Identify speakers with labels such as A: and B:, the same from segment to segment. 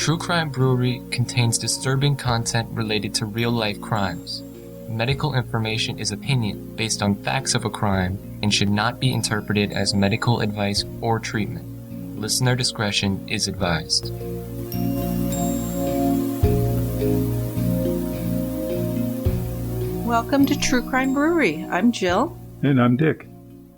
A: True Crime Brewery contains disturbing content related to real-life crimes. Medical information is opinion based on facts of a crime and should not be interpreted as medical advice or treatment. Listener discretion is advised.
B: Welcome to True Crime Brewery. I'm Jill.
C: And I'm Dick.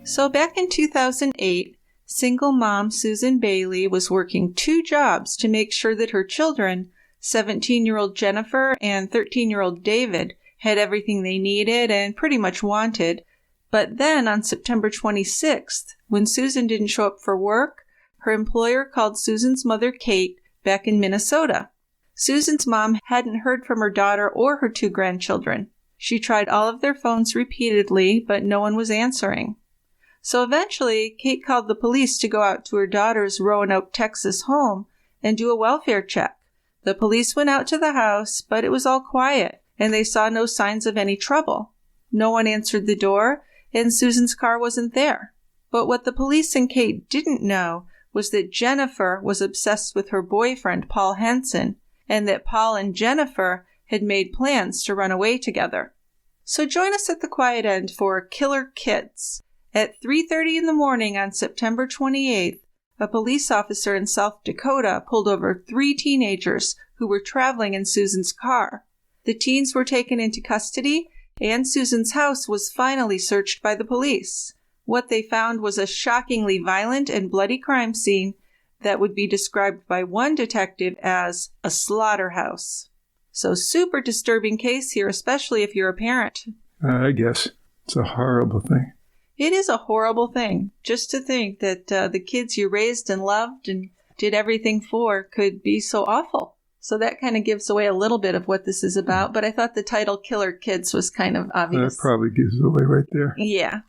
B: So back in 2008, single mom Susan Bailey was working 2 jobs to make sure that her children, 17-year-old Jennifer and 13-year-old David, had everything they needed and pretty much wanted. But then on September 26th, when Susan didn't show up for work, her employer called Susan's mother, Kate, back in Minnesota. Susan's mom hadn't heard from her daughter or her 2 grandchildren. She tried all of their phones repeatedly, but no one was answering. So eventually, Kate called the police to go out to her daughter's Roanoke, Texas home and do a welfare check. The police went out to the house, but it was all quiet, and they saw no signs of any trouble. No one answered the door, and Susan's car wasn't there. But what the police and Kate didn't know was that Jennifer was obsessed with her boyfriend, Paul Henson, and that Paul and Jennifer had made plans to run away together. So join us at the quiet end for Killer Kids. At 3:30 in the morning on September 28th, a police officer in South Dakota pulled over 3 teenagers who were traveling in Susan's car. The teens were taken into custody, and Susan's house was finally searched by the police. What they found was a shockingly violent and bloody crime scene that would be described by one detective as a slaughterhouse. So super disturbing case here, especially if you're a parent.
C: I guess. It's a horrible thing.
B: It is a horrible thing, just to think that the kids you raised and loved and did everything for could be so awful. So that kind of gives away a little bit of what this is about, but I thought the title Killer Kids was kind of obvious.
C: That probably gives it away right there.
B: Yeah.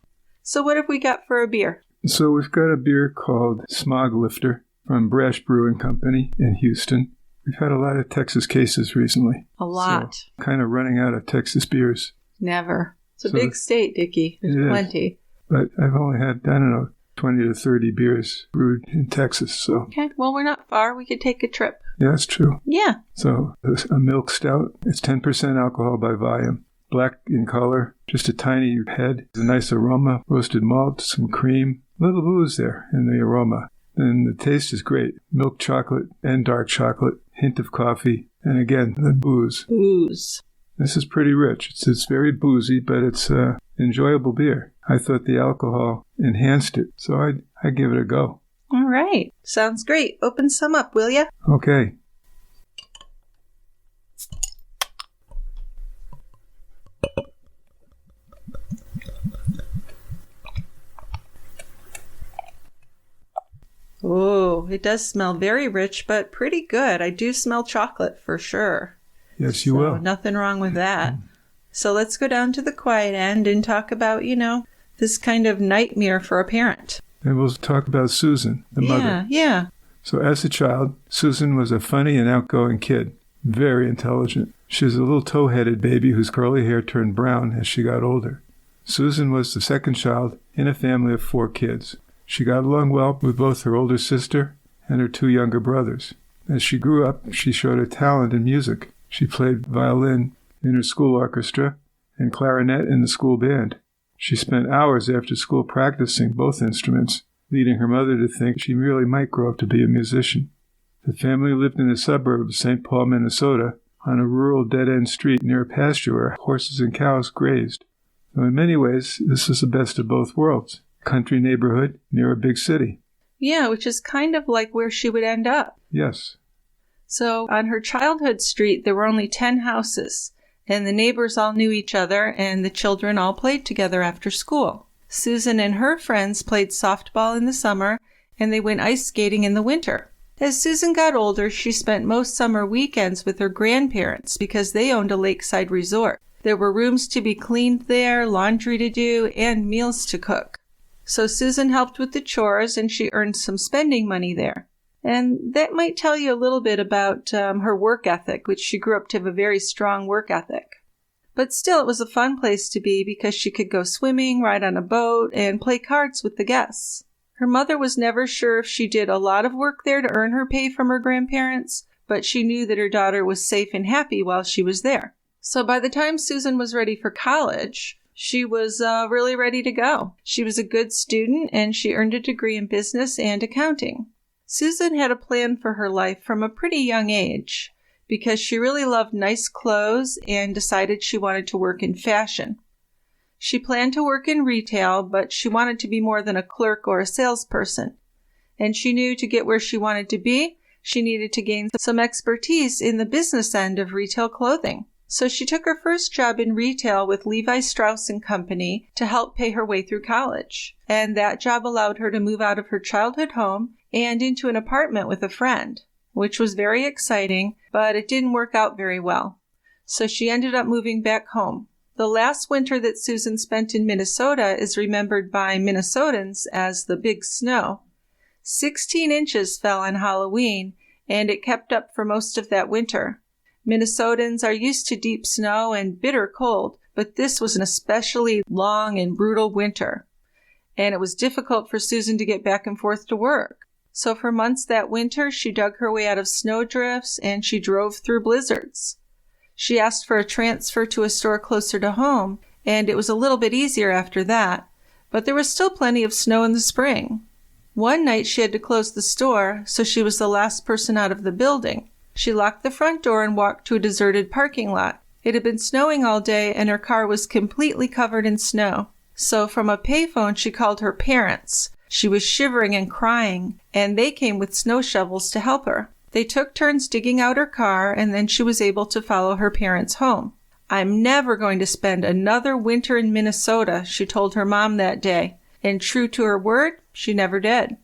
B: So what have we got for a beer?
C: So we've got a beer called Smog Lifter from Brash Brewing Company in Houston. We've had a lot of Texas cases recently.
B: A lot.
C: So kind of running out of Texas beers.
B: Never. It's a big state, Dickie. There's plenty.
C: But I've only had, 20 to 30 beers brewed in Texas, so.
B: Okay, well, we're not far. We could take a trip.
C: Yeah, that's true.
B: Yeah.
C: So, a milk stout. It's 10% alcohol by volume. Black in color, just a tiny head. A nice aroma, roasted malt, some cream. Little booze there in the aroma. And the taste is great. Milk chocolate and dark chocolate. Hint of coffee. And again, the booze.
B: Booze.
C: This is pretty rich. It's very boozy, but it's enjoyable beer. I thought the alcohol enhanced it, so I'd give it a go.
B: All right. Sounds great. Open some up, will ya?
C: Okay.
B: Oh, it does smell very rich, but pretty good. I do smell chocolate for sure.
C: Yes, you will.
B: Nothing wrong with that. So let's go down to the quiet end and talk about, this kind of nightmare for a parent.
C: And we'll talk about Susan, the mother.
B: Yeah.
C: So as a child, Susan was a funny and outgoing kid, very intelligent. She was a little tow-headed baby whose curly hair turned brown as she got older. Susan was the second child in a family of 4 kids. She got along well with both her older sister and her 2 younger brothers. As she grew up, she showed a talent in music. She played violin in her school orchestra and clarinet in the school band. She spent hours after school practicing both instruments, leading her mother to think she really might grow up to be a musician. The family lived in the suburb of St. Paul, Minnesota, on a rural dead-end street near a pasture where horses and cows grazed. So in many ways, this was the best of both worlds. Country neighborhood near a big city.
B: Yeah, which is kind of like where she would end up.
C: Yes.
B: So on her childhood street, there were only 10 houses, and the neighbors all knew each other, and the children all played together after school. Susan and her friends played softball in the summer, and they went ice skating in the winter. As Susan got older, she spent most summer weekends with her grandparents because they owned a lakeside resort. There were rooms to be cleaned there, laundry to do, and meals to cook. So Susan helped with the chores, and she earned some spending money there. And that might tell you a little bit about her work ethic, which she grew up to have a very strong work ethic. But still, it was a fun place to be because she could go swimming, ride on a boat, and play cards with the guests. Her mother was never sure if she did a lot of work there to earn her pay from her grandparents, but she knew that her daughter was safe and happy while she was there. So by the time Susan was ready for college, she was really ready to go. She was a good student, and she earned a degree in business and accounting. Susan had a plan for her life from a pretty young age because she really loved nice clothes and decided she wanted to work in fashion. She planned to work in retail, but she wanted to be more than a clerk or a salesperson. And she knew to get where she wanted to be, she needed to gain some expertise in the business end of retail clothing. So she took her first job in retail with Levi Strauss & Company to help pay her way through college. And that job allowed her to move out of her childhood home and into an apartment with a friend, which was very exciting, but it didn't work out very well. So she ended up moving back home. The last winter that Susan spent in Minnesota is remembered by Minnesotans as the Big Snow. 16 inches fell on Halloween, and it kept up for most of that winter. Minnesotans are used to deep snow and bitter cold, but this was an especially long and brutal winter, and it was difficult for Susan to get back and forth to work. So for months that winter, she dug her way out of snowdrifts and she drove through blizzards. She asked for a transfer to a store closer to home, and it was a little bit easier after that, but there was still plenty of snow in the spring. One night she had to close the store, so she was the last person out of the building. She locked the front door and walked to a deserted parking lot. It had been snowing all day, and her car was completely covered in snow. So from a payphone, she called her parents. She was shivering and crying, and they came with snow shovels to help her. They took turns digging out her car, and then she was able to follow her parents home. "I'm never going to spend another winter in Minnesota," she told her mom that day. And true to her word, she never did.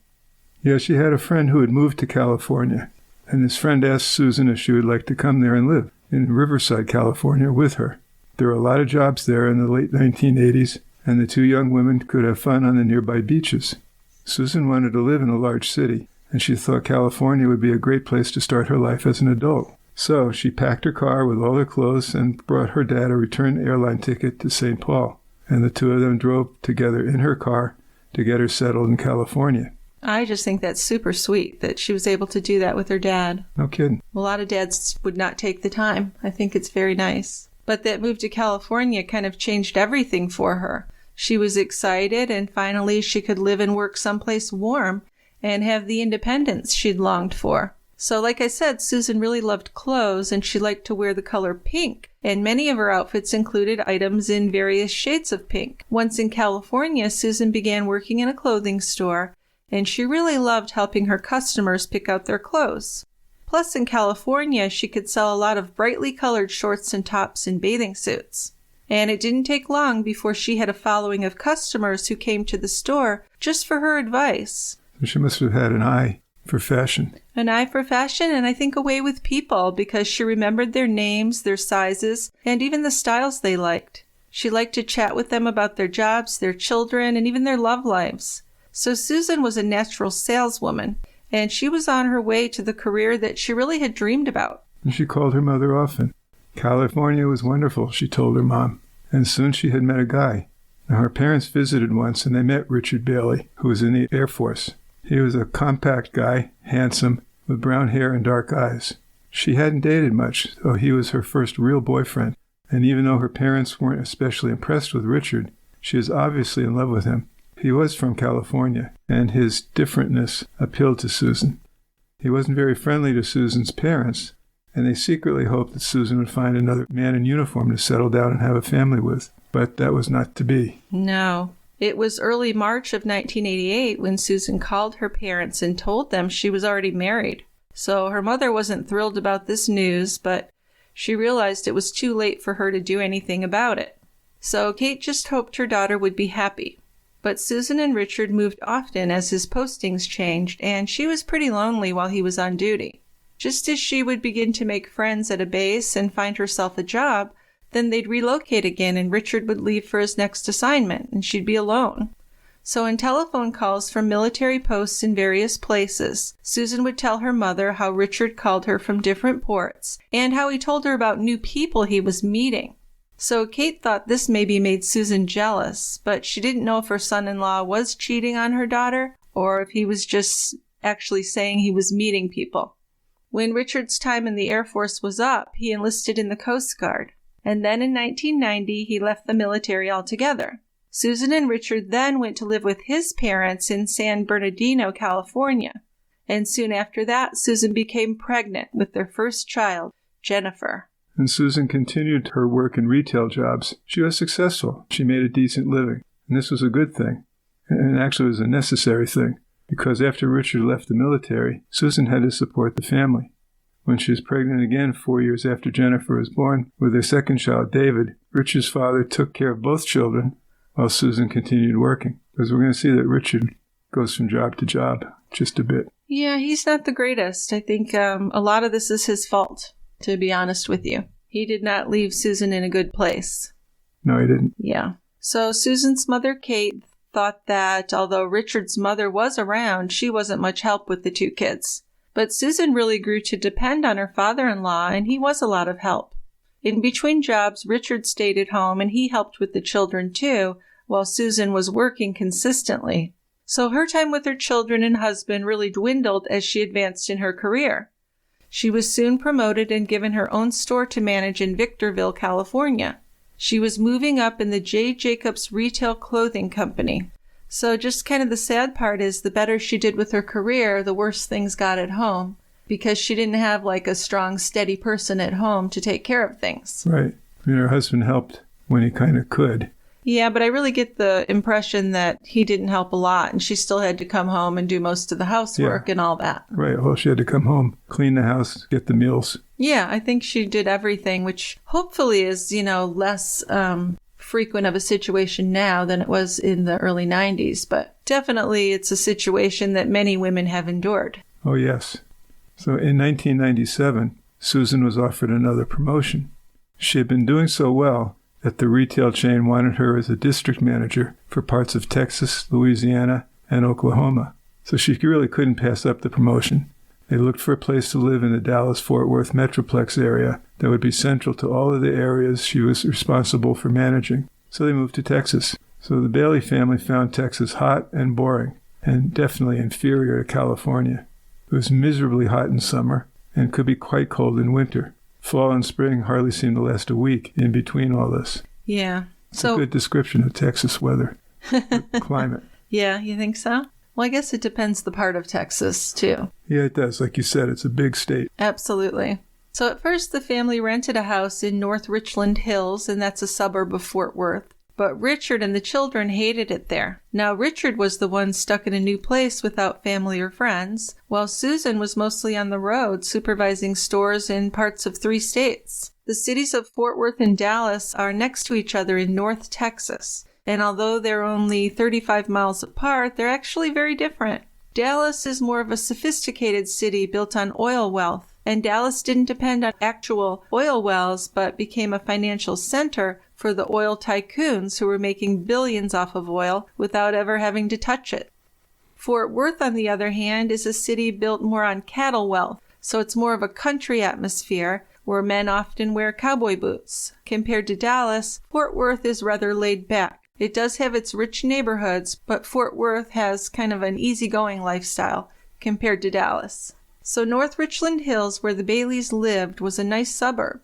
C: Yeah, she had a friend who had moved to California, and this friend asked Susan if she would like to come there and live in Riverside, California with her. There were a lot of jobs there in the late 1980s, and the two young women could have fun on the nearby beaches. Susan wanted to live in a large city, and she thought California would be a great place to start her life as an adult. So she packed her car with all her clothes and brought her dad a return airline ticket to St. Paul, and the two of them drove together in her car to get her settled in California.
B: I just think that's super sweet that she was able to do that with her dad.
C: No kidding.
B: A lot of dads would not take the time. I think it's very nice. But that move to California kind of changed everything for her. She was excited, and finally she could live and work someplace warm and have the independence she'd longed for. So like I said, Susan really loved clothes, and she liked to wear the color pink, and many of her outfits included items in various shades of pink. Once in California, Susan began working in a clothing store, and she really loved helping her customers pick out their clothes. Plus, in California, she could sell a lot of brightly colored shorts and tops and bathing suits. And it didn't take long before she had a following of customers who came to the store just for her advice.
C: She must have had an eye for fashion.
B: An eye for fashion, and I think a way with people, because she remembered their names, their sizes, and even the styles they liked. She liked to chat with them about their jobs, their children, and even their love lives. So Susan was a natural saleswoman, and she was on her way to the career that she really had dreamed about.
C: And she called her mother often. California was wonderful, she told her mom, and soon she had met a guy. Now, her parents visited once, and they met Richard Bailey, who was in the Air Force. He was a compact guy, handsome, with brown hair and dark eyes. She hadn't dated much, though he was her first real boyfriend, and even though her parents weren't especially impressed with Richard, she was obviously in love with him. He was from California, and his differentness appealed to Susan. He wasn't very friendly to Susan's parents, and they secretly hoped that Susan would find another man in uniform to settle down and have a family with. But that was not to be.
B: No. It was early March of 1988 when Susan called her parents and told them she was already married. So her mother wasn't thrilled about this news, but she realized it was too late for her to do anything about it. So Kate just hoped her daughter would be happy. But Susan and Richard moved often as his postings changed, and she was pretty lonely while he was on duty. Just as she would begin to make friends at a base and find herself a job, then they'd relocate again and Richard would leave for his next assignment and she'd be alone. So in telephone calls from military posts in various places, Susan would tell her mother how Richard called her from different ports and how he told her about new people he was meeting. So Kate thought this maybe made Susan jealous, but she didn't know if her son-in-law was cheating on her daughter or if he was just actually saying he was meeting people. When Richard's time in the Air Force was up, he enlisted in the Coast Guard. And then in 1990, he left the military altogether. Susan and Richard then went to live with his parents in San Bernardino, California. And soon after that, Susan became pregnant with their first child, Jennifer.
C: And Susan continued her work in retail jobs. She was successful. She made a decent living. And this was a good thing. And actually it was a necessary thing. Because after Richard left the military, Susan had to support the family. When she was pregnant again 4 years after Jennifer was born with their second child, David, Richard's father took care of both children while Susan continued working. Because we're going to see that Richard goes from job to job just a bit.
B: Yeah, he's not the greatest. I think a lot of this is his fault, to be honest with you. He did not leave Susan in a good place.
C: No, he didn't.
B: Yeah. So Susan's mother, Kate, thought that although Richard's mother was around, she wasn't much help with the two kids. But Susan really grew to depend on her father-in-law, and he was a lot of help. In between jobs, Richard stayed at home, and he helped with the children too, while Susan was working consistently. So her time with her children and husband really dwindled as she advanced in her career. She was soon promoted and given her own store to manage in Victorville, California. She was moving up in the J. Jacobs Retail Clothing Company. So just kind of the sad part is the better she did with her career, the worse things got at home, because she didn't have like a strong, steady person at home to take care of things.
C: Right. I mean, her husband helped when he kind of could.
B: Yeah, but I really get the impression that he didn't help a lot, and she still had to come home and do most of the housework and all that.
C: Right. Well, she had to come home, clean the house, get the meals.
B: Yeah, I think she did everything, which hopefully is, less frequent of a situation now than it was in the early 90s. But definitely it's a situation that many women have endured.
C: Oh, yes. So in 1997, Susan was offered another promotion. She had been doing so well that the retail chain wanted her as a district manager for parts of Texas, Louisiana, and Oklahoma. So she really couldn't pass up the promotion. They looked for a place to live in the Dallas-Fort Worth Metroplex area that would be central to all of the areas she was responsible for managing. So they moved to Texas. So the Bailey family found Texas hot and boring, and definitely inferior to California. It was miserably hot in summer and could be quite cold in winter. Fall and spring hardly seemed to last a week in between all this.
B: Yeah.
C: It's a good description of Texas weather, climate.
B: Yeah, you think so? Well, I guess it depends the part of Texas, too.
C: Yeah, it does. Like you said, it's a big state.
B: Absolutely. So at first, the family rented a house in North Richland Hills, and that's a suburb of Fort Worth. But Richard and the children hated it there. Now, Richard was the one stuck in a new place without family or friends, while Susan was mostly on the road supervising stores in parts of 3 states. The cities of Fort Worth and Dallas are next to each other in North Texas. And although they're only 35 miles apart, they're actually very different. Dallas is more of a sophisticated city built on oil wealth, and Dallas didn't depend on actual oil wells, but became a financial center for the oil tycoons who were making billions off of oil without ever having to touch it. Fort Worth, on the other hand, is a city built more on cattle wealth, so it's more of a country atmosphere where men often wear cowboy boots. Compared to Dallas, Fort Worth is rather laid back. It does have its rich neighborhoods, but Fort Worth has kind of an easygoing lifestyle compared to Dallas. So North Richland Hills, where the Baileys lived, was a nice suburb.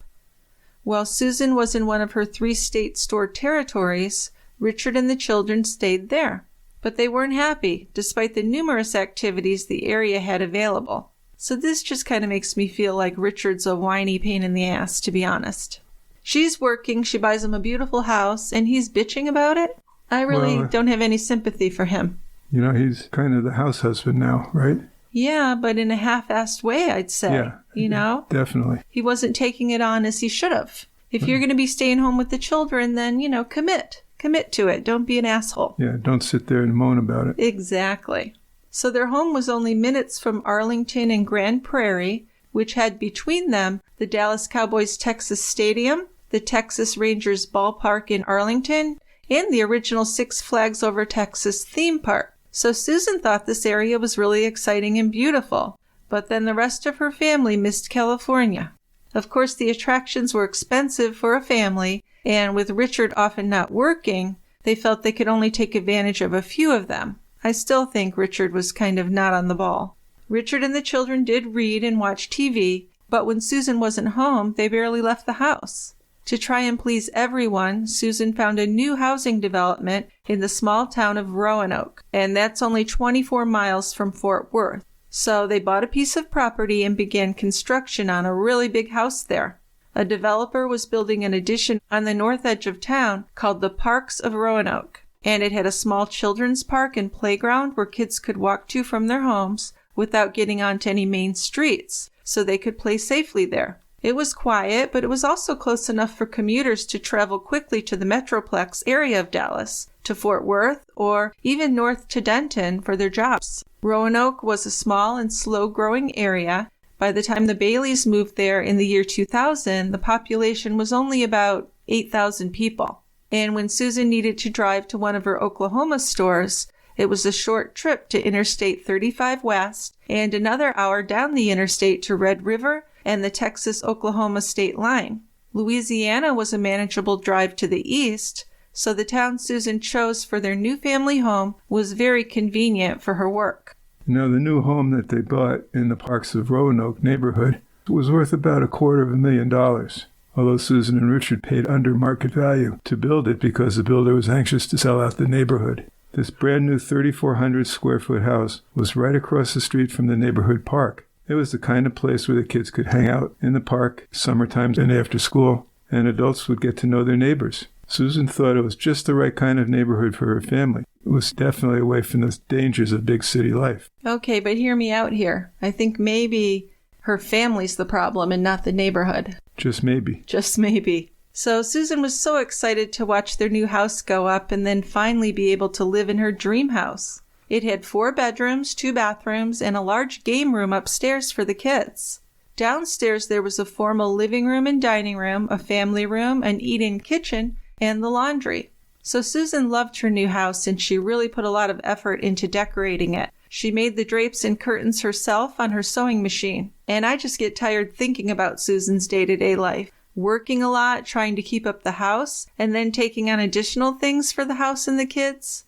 B: While Susan was in one of her 3-state store territories, Richard and the children stayed there. But they weren't happy, despite the numerous activities the area had available. So this just kind of makes me feel like Richard's a whiny pain in the ass, to be honest. She's working, she buys him a beautiful house, and he's bitching about it? I really don't have any sympathy for him.
C: He's kind of the house husband now, right?
B: Yeah, but in a half-assed way, I'd say. Yeah,
C: definitely.
B: He wasn't taking it on as he should have. If you're going to be staying home with the children, then, commit. Commit to it. Don't be an asshole.
C: Yeah, don't sit there and moan about it.
B: Exactly. So their home was only minutes from Arlington and Grand Prairie, which had between them the Dallas Cowboys Texas Stadium, the Texas Rangers Ballpark in Arlington, and the original Six Flags Over Texas theme park. So Susan thought this area was really exciting and beautiful, but then the rest of her family missed California. Of course, the attractions were expensive for a family, and with Richard often not working, they felt they could only take advantage of a few of them. I still think Richard was kind of not on the ball. Richard and the children did read and watch TV, but when Susan wasn't home, they barely left the house. To try and please everyone, Susan found a new housing development in the small town of Roanoke, and that's only 24 miles from Fort Worth. So they bought a piece of property and began construction on a really big house there. A developer was building an addition on the north edge of town called the Parks of Roanoke, and it had a small children's park and playground where kids could walk to from their homes without getting onto any main streets, so they could play safely there. It was quiet, but it was also close enough for commuters to travel quickly to the Metroplex area of Dallas, to Fort Worth, or even north to Denton for their jobs. Roanoke was a small and slow-growing area. By the time the Baileys moved there in the year 2000, the population was only about 8,000 people. And when Susan needed to drive to one of her Oklahoma stores, it was a short trip to Interstate 35 West and another hour down the interstate to Red River and the Texas-Oklahoma state line. Louisiana was a manageable drive to the east, so the town Susan chose for their new family home was very convenient for her work.
C: Now, the new home that they bought in the Parks of Roanoke neighborhood was worth about $250,000, although Susan and Richard paid under market value to build it because the builder was anxious to sell out the neighborhood. This brand new 3,400 square foot house was right across the street from the neighborhood park. It was the kind of place where the kids could hang out in the park summertime and after school, and adults would get to know their neighbors. Susan thought it was just the right kind of neighborhood for her family. It was definitely away from the dangers of big city life.
B: Okay, but hear me out here. I think maybe her family's the problem and not the neighborhood.
C: Just maybe.
B: Just maybe. So Susan was so excited to watch their new house go up and then finally be able to live in her dream house. It had 4 bedrooms, 2 bathrooms, and a large game room upstairs for the kids. Downstairs there was a formal living room and dining room, a family room, an eat-in kitchen, and the laundry. So Susan loved her new house and she really put a lot of effort into decorating it. She made the drapes and curtains herself on her sewing machine. And I just get tired thinking about Susan's day-to-day life. Working a lot, trying to keep up the house, and then taking on additional things for the house and the kids.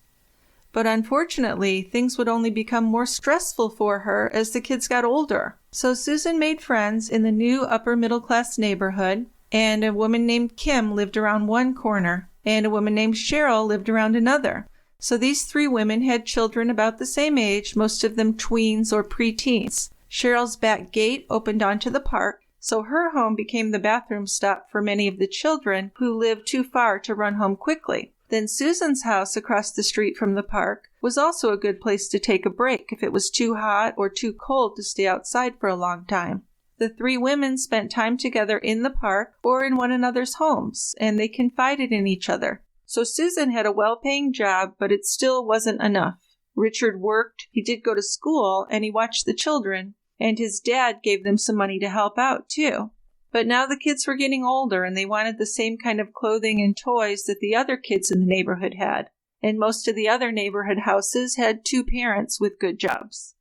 B: But unfortunately, things would only become more stressful for her as the kids got older. So Susan made friends in the new upper-middle-class neighborhood, and a woman named Kim lived around one corner, and a woman named Cheryl lived around another. So these 3 women had children about the same age, most of them tweens or preteens. Cheryl's back gate opened onto the park, so her home became the bathroom stop for many of the children who lived too far to run home quickly. Then Susan's house across the street from the park was also a good place to take a break if it was too hot or too cold to stay outside for a long time. The 3 women spent time together in the park or in one another's homes, and they confided in each other. So Susan had a well-paying job, but it still wasn't enough. Richard worked, he did go to school, and he watched the children, and his dad gave them some money to help out, too. But now the kids were getting older, and they wanted the same kind of clothing and toys that the other kids in the neighborhood had. And most of the other neighborhood houses had 2 parents with good jobs.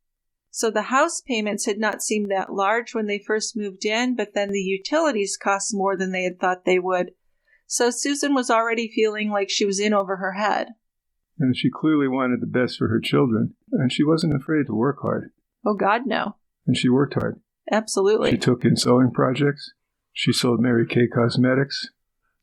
B: So the house payments had not seemed that large when they first moved in, but then the utilities cost more than they had thought they would. So Susan was already feeling like she was in over her head.
C: And she clearly wanted the best for her children, and she wasn't afraid to work hard.
B: Oh, God, no.
C: And she worked hard.
B: Absolutely.
C: She took in sewing projects. She sold Mary Kay cosmetics.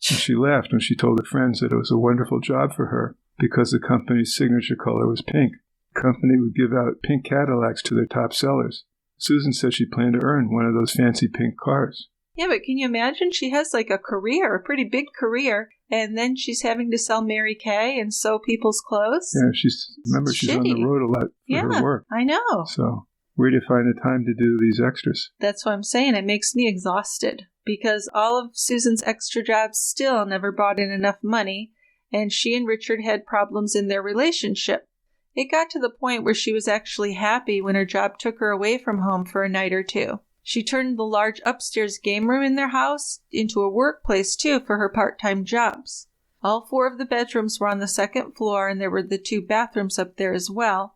C: And she laughed when she told her friends that it was a wonderful job for her because the company's signature color was pink. The company would give out pink Cadillacs to their top sellers. Susan said she planned to earn one of those fancy pink cars.
B: Yeah, but can you imagine? She has like a career, a pretty big career, and then she's having to sell Mary Kay and sew people's clothes?
C: Yeah, she's on the road a lot for her work.
B: I know.
C: So where do you find the time to do these extras?
B: That's what I'm saying. It makes me exhausted because all of Susan's extra jobs still never brought in enough money, and she and Richard had problems in their relationship. It got to the point where she was actually happy when her job took her away from home for a night or 2. She turned the large upstairs game room in their house into a workplace, too, for her part-time jobs. All 4 of the bedrooms were on the 2nd floor, and there were the 2 bathrooms up there as well,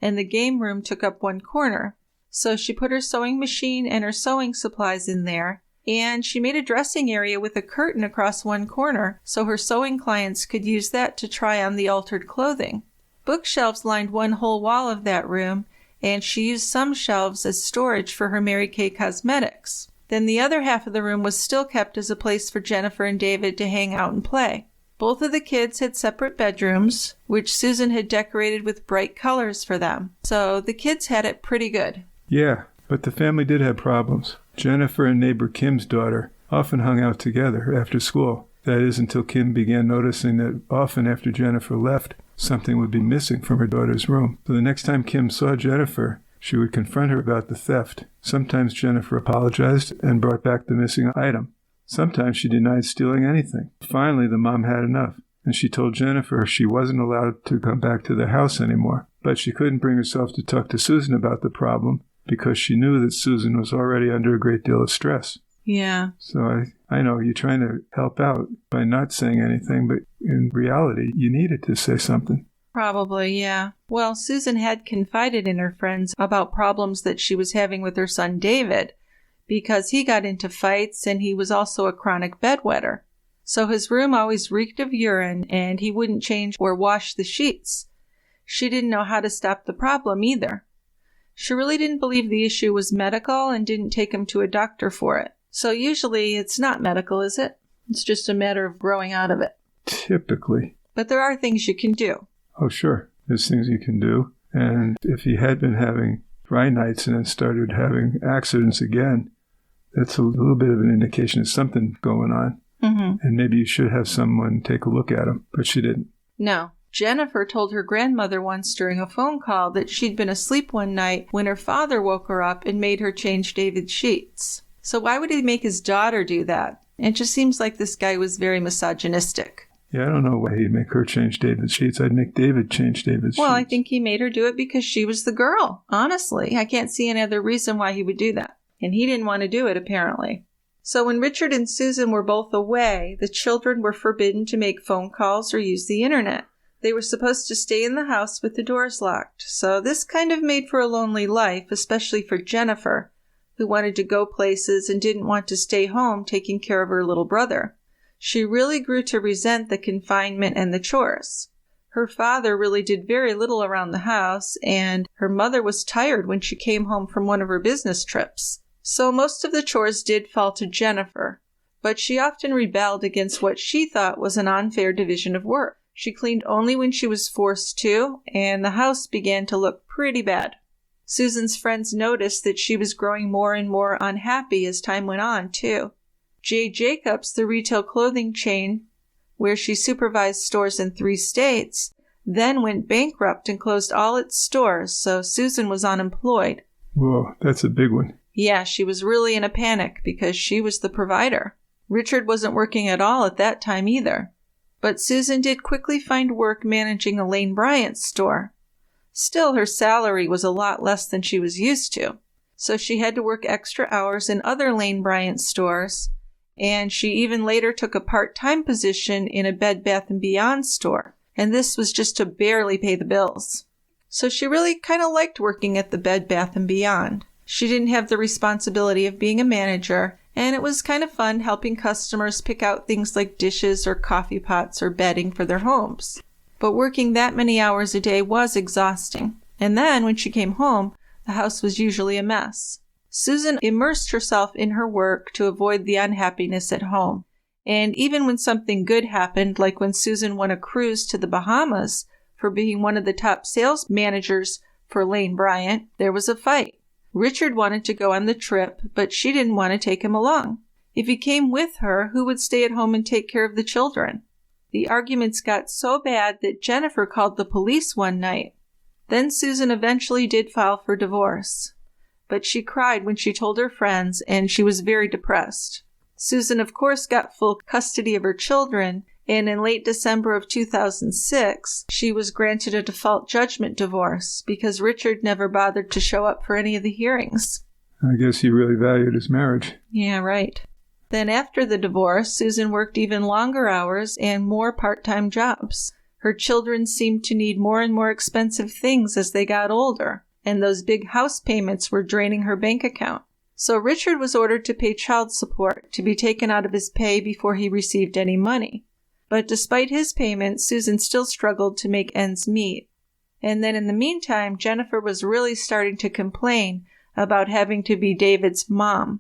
B: and the game room took up one corner. So she put her sewing machine and her sewing supplies in there, and she made a dressing area with a curtain across one corner so her sewing clients could use that to try on the altered clothing. Bookshelves lined one whole wall of that room, and she used some shelves as storage for her Mary Kay cosmetics. Then the other half of the room was still kept as a place for Jennifer and David to hang out and play. Both of the kids had separate bedrooms, which Susan had decorated with bright colors for them. So the kids had it pretty good.
C: Yeah, but the family did have problems. Jennifer and neighbor Kim's daughter often hung out together after school. That is, until Kim began noticing that often after Jennifer left, something would be missing from her daughter's room. So the next time Kim saw Jennifer, she would confront her about the theft. Sometimes Jennifer apologized and brought back the missing item. Sometimes she denied stealing anything. Finally, the mom had enough, and she told Jennifer she wasn't allowed to come back to the house anymore. But she couldn't bring herself to talk to Susan about the problem because she knew that Susan was already under a great deal of stress.
B: Yeah.
C: So I know you're trying to help out by not saying anything, but in reality, you needed to say something.
B: Probably, yeah. Well, Susan had confided in her friends about problems that she was having with her son David, because he got into fights and he was also a chronic bedwetter. So his room always reeked of urine and he wouldn't change or wash the sheets. She didn't know how to stop the problem either. She really didn't believe the issue was medical and didn't take him to a doctor for it. So usually it's not medical, is it? It's just a matter of growing out of it.
C: Typically.
B: But there are things you can do.
C: Oh, sure. There's things you can do. And if he had been having dry nights and then started having accidents again, that's a little bit of an indication of something going on.
B: Mm-hmm.
C: And maybe you should have someone take a look at him. But she didn't.
B: No. Jennifer told her grandmother once during a phone call that she'd been asleep one night when her father woke her up and made her change David's sheets. So why would he make his daughter do that? It just seems like this guy was very misogynistic.
C: Yeah, I don't know why he'd make her change David's sheets. I'd make David change David's sheets.
B: Well, I think he made her do it because she was the girl. Honestly, I can't see any other reason why he would do that. And he didn't want to do it, apparently. So when Richard and Susan were both away, the children were forbidden to make phone calls or use the internet. They were supposed to stay in the house with the doors locked. So this kind of made for a lonely life, especially for Jennifer, who wanted to go places and didn't want to stay home taking care of her little brother. She really grew to resent the confinement and the chores. Her father really did very little around the house, and her mother was tired when she came home from one of her business trips. So most of the chores did fall to Jennifer, but she often rebelled against what she thought was an unfair division of work. She cleaned only when she was forced to, and the house began to look pretty bad. Susan's friends noticed that she was growing more and more unhappy as time went on, too. J. Jacobs, the retail clothing chain, where she supervised stores in 3 states, then went bankrupt and closed all its stores, so Susan was unemployed.
C: Whoa, that's a big one.
B: Yeah, she was really in a panic because she was the provider. Richard wasn't working at all at that time either. But Susan did quickly find work managing a Lane Bryant store. Still, her salary was a lot less than she was used to, so she had to work extra hours in other Lane Bryant stores, and she even later took a part-time position in a Bed Bath & Beyond store, and this was just to barely pay the bills. So she really kind of liked working at the Bed Bath & Beyond. She didn't have the responsibility of being a manager, and it was kind of fun helping customers pick out things like dishes or coffee pots or bedding for their homes. But working that many hours a day was exhausting. And then, when she came home, the house was usually a mess. Susan immersed herself in her work to avoid the unhappiness at home. And even when something good happened, like when Susan won a cruise to the Bahamas for being one of the top sales managers for Lane Bryant, there was a fight. Richard wanted to go on the trip, but she didn't want to take him along. If he came with her, who would stay at home and take care of the children? The arguments got so bad that Jennifer called the police one night. Then Susan eventually did file for divorce. But she cried when she told her friends, and she was very depressed. Susan, of course, got full custody of her children, and in late December of 2006, she was granted a default judgment divorce because Richard never bothered to show up for any of the hearings.
C: I guess he really valued his marriage.
B: Yeah, right. Then after the divorce, Susan worked even longer hours and more part-time jobs. Her children seemed to need more and more expensive things as they got older, and those big house payments were draining her bank account. So Richard was ordered to pay child support to be taken out of his pay before he received any money. But despite his payments, Susan still struggled to make ends meet. And then in the meantime, Jennifer was really starting to complain about having to be David's mom.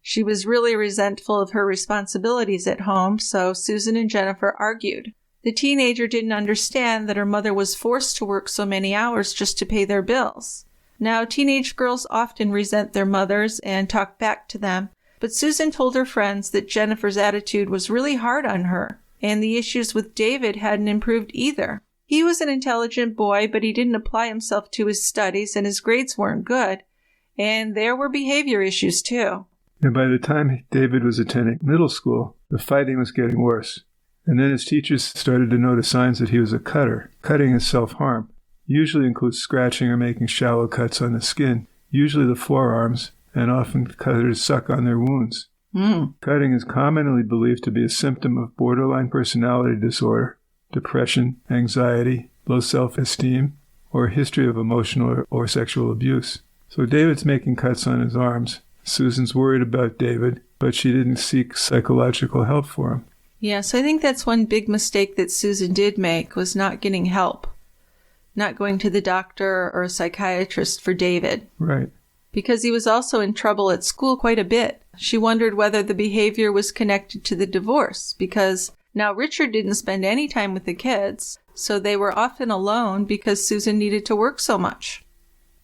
B: She was really resentful of her responsibilities at home, so Susan and Jennifer argued. The teenager didn't understand that her mother was forced to work so many hours just to pay their bills. Now, teenage girls often resent their mothers and talk back to them, but Susan told her friends that Jennifer's attitude was really hard on her, and the issues with David hadn't improved either. He was an intelligent boy, but he didn't apply himself to his studies, and his grades weren't good, and there were behavior issues too.
C: And by the time David was attending middle school, the fighting was getting worse. And then his teachers started to notice signs that he was a cutter. Cutting is self-harm. Usually includes scratching or making shallow cuts on the skin, usually the forearms, and often cutters suck on their wounds. Cutting is commonly believed to be a symptom of borderline personality disorder, depression, anxiety, low self-esteem, or a history of emotional or sexual abuse. So David's making cuts on his arms. Susan's worried about David, but she didn't seek psychological help for him.
B: Yes, I think that's one big mistake that Susan did make, was not getting help. Not going to the doctor or a psychiatrist for David.
C: Right.
B: Because he was also in trouble at school quite a bit. She wondered whether the behavior was connected to the divorce, because now Richard didn't spend any time with the kids, so they were often alone because Susan needed to work so much.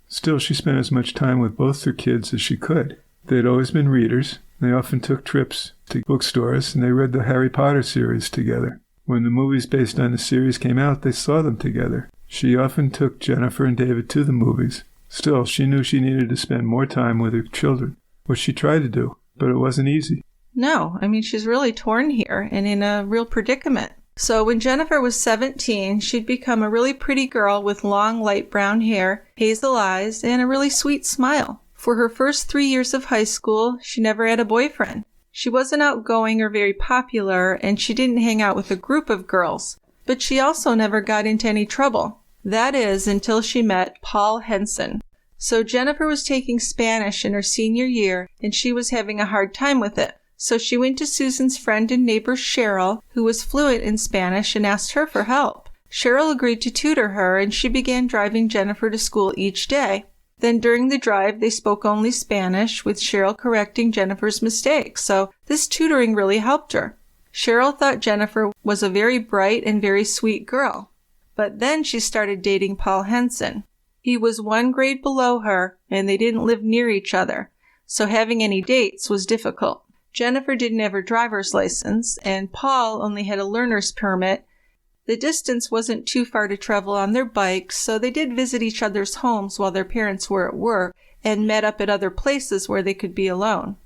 C: Still, she spent as much time with both their kids as she could. They had always been readers. They often took trips to bookstores, and they read the Harry Potter series together. When the movies based on the series came out, they saw them together. She often took Jennifer and David to the movies. Still, she knew she needed to spend more time with her children, which she tried to do, but it wasn't easy.
B: No, she's really torn here and in a real predicament. So when Jennifer was 17, she'd become a really pretty girl with long light brown hair, hazel eyes, and a really sweet smile. For her first 3 years of high school, she never had a boyfriend. She wasn't outgoing or very popular, and she didn't hang out with a group of girls. But she also never got into any trouble. That is, until she met Paul Henson. So Jennifer was taking Spanish in her senior year, and she was having a hard time with it. So she went to Susan's friend and neighbor Cheryl, who was fluent in Spanish, and asked her for help. Cheryl agreed to tutor her, and she began driving Jennifer to school each day. Then during the drive, they spoke only Spanish, with Cheryl correcting Jennifer's mistakes, so this tutoring really helped her. Cheryl thought Jennifer was a very bright and very sweet girl. But then she started dating Paul Henson. He was 1 grade below her, and they didn't live near each other, so having any dates was difficult. Jennifer didn't have her driver's license, and Paul only had a learner's permit. The distance wasn't too far to travel on their bikes, so they did visit each other's homes while their parents were at work, and met up at other places where they could be alone.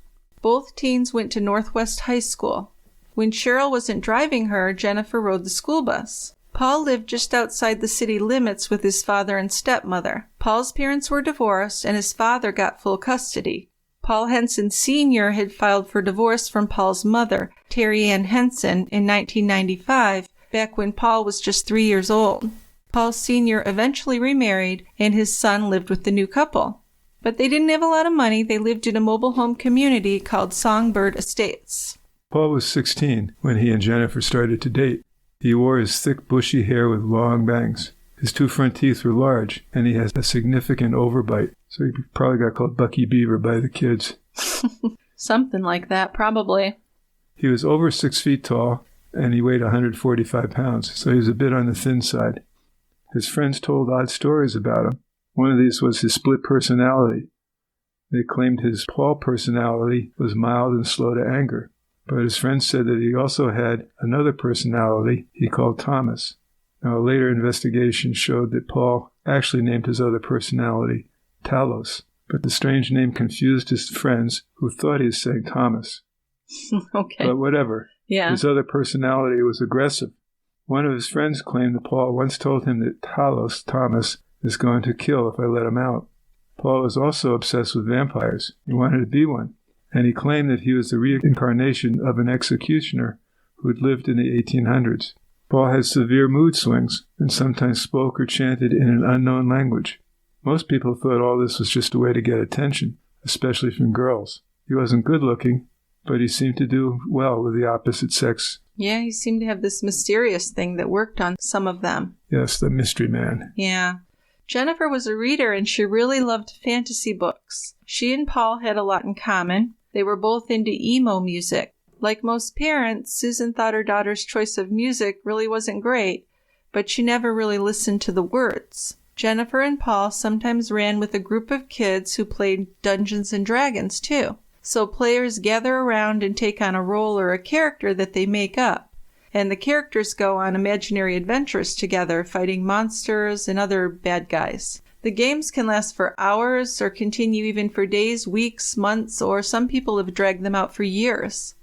B: Both teens went to Northwest High School. When Cheryl wasn't driving her, Jennifer rode the school bus. Paul lived just outside the city limits with his father and stepmother. Paul's parents were divorced, and his father got full custody. Paul Henson Sr. had filed for divorce from Paul's mother, Terry Ann Henson, in 1995, back when Paul was just 3 years old. Paul Sr. eventually remarried, and his son lived with the new couple. But they didn't have a lot of money. They lived in a mobile home community called Songbird Estates.
C: Paul was 16 when he and Jennifer started to date. He wore his thick, bushy hair with long bangs. His 2 front teeth were large, and he has a significant overbite, so he probably got called Bucky Beaver by the kids.
B: Something like that, probably.
C: He was over 6 feet tall, and he weighed 145 pounds, so he was a bit on the thin side. His friends told odd stories about him. One of these was his split personality. They claimed his Paul personality was mild and slow to anger, but his friends said that he also had another personality he called Thomas. Now, a later investigation showed that Paul actually named his other personality Talos, but the strange name confused his friends who thought he was saying Thomas.
B: Okay.
C: But whatever.
B: Yeah.
C: His other personality was aggressive. One of his friends claimed that Paul once told him that Talos, Thomas, is going to kill if I let him out. Paul was also obsessed with vampires. He wanted to be one, and he claimed that he was the reincarnation of an executioner who had lived in the 1800s. Paul had severe mood swings and sometimes spoke or chanted in an unknown language. Most people thought all this was just a way to get attention, especially from girls. He wasn't good looking, but he seemed to do well with the opposite sex.
B: Yeah, he seemed to have this mysterious thing that worked on some of them.
C: Yes, the mystery man.
B: Yeah. Jennifer was a reader and she really loved fantasy books. She and Paul had a lot in common. They were both into emo music. Like most parents, Susan thought her daughter's choice of music really wasn't great, but she never really listened to the words. Jennifer and Paul sometimes ran with a group of kids who played Dungeons and Dragons too. So players gather around and take on a role or a character that they make up. And the characters go on imaginary adventures together, fighting monsters and other bad guys. The games can last for hours or continue even for days, weeks, months, or some people have dragged them out for years.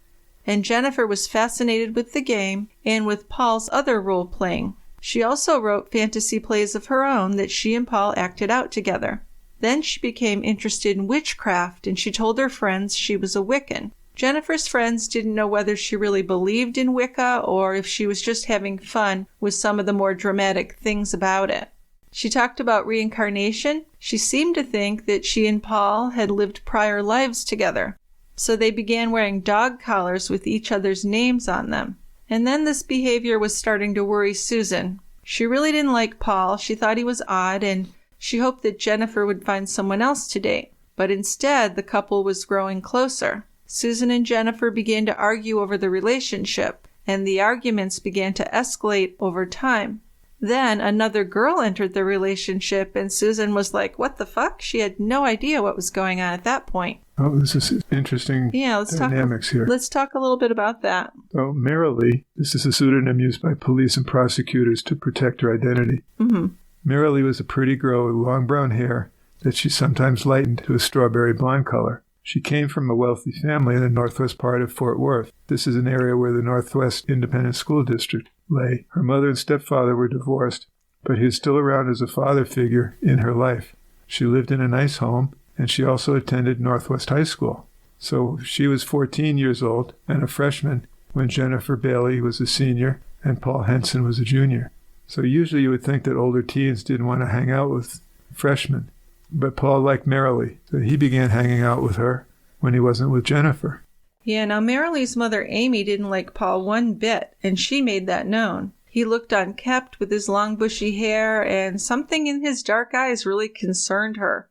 B: And Jennifer was fascinated with the game and with Paul's other role-playing. She also wrote fantasy plays of her own that she and Paul acted out together. Then she became interested in witchcraft, and she told her friends she was a Wiccan. Jennifer's friends didn't know whether she really believed in Wicca or if she was just having fun with some of the more dramatic things about it. She talked about reincarnation. She seemed to think that she and Paul had lived prior lives together. So they began wearing dog collars with each other's names on them. And then this behavior was starting to worry Susan. She really didn't like Paul. She thought he was odd, and she hoped that Jennifer would find someone else to date. But instead, the couple was growing closer. Susan and Jennifer began to argue over the relationship, and the arguments began to escalate over time. Then another girl entered the relationship, and Susan was like, what the fuck? She had no idea what was going on at that point.
C: Oh, this is interesting dynamics here.
B: Let's talk a little bit about that.
C: So, Marilee, this is a pseudonym used by police and prosecutors to protect her identity.
B: Mm-hmm.
C: Marilee was a pretty girl with long brown hair that she sometimes lightened to a strawberry blonde color. She came from a wealthy family in the northwest part of Fort Worth. This is an area where the Northwest Independent School District lay. Her mother and stepfather were divorced, but he was still around as a father figure in her life. She lived in a nice home, and she also attended Northwest High School. So she was 14 years old and a freshman when Jennifer Bailey was a senior and Paul Henson was a junior. So usually you would think that older teens didn't want to hang out with freshmen. But Paul liked Marilee, so he began hanging out with her when he wasn't with Jennifer.
B: Yeah, now Marilee's mother Amy didn't like Paul one bit, and she made that known. He looked unkempt with his long bushy hair, and something in his dark eyes really concerned her.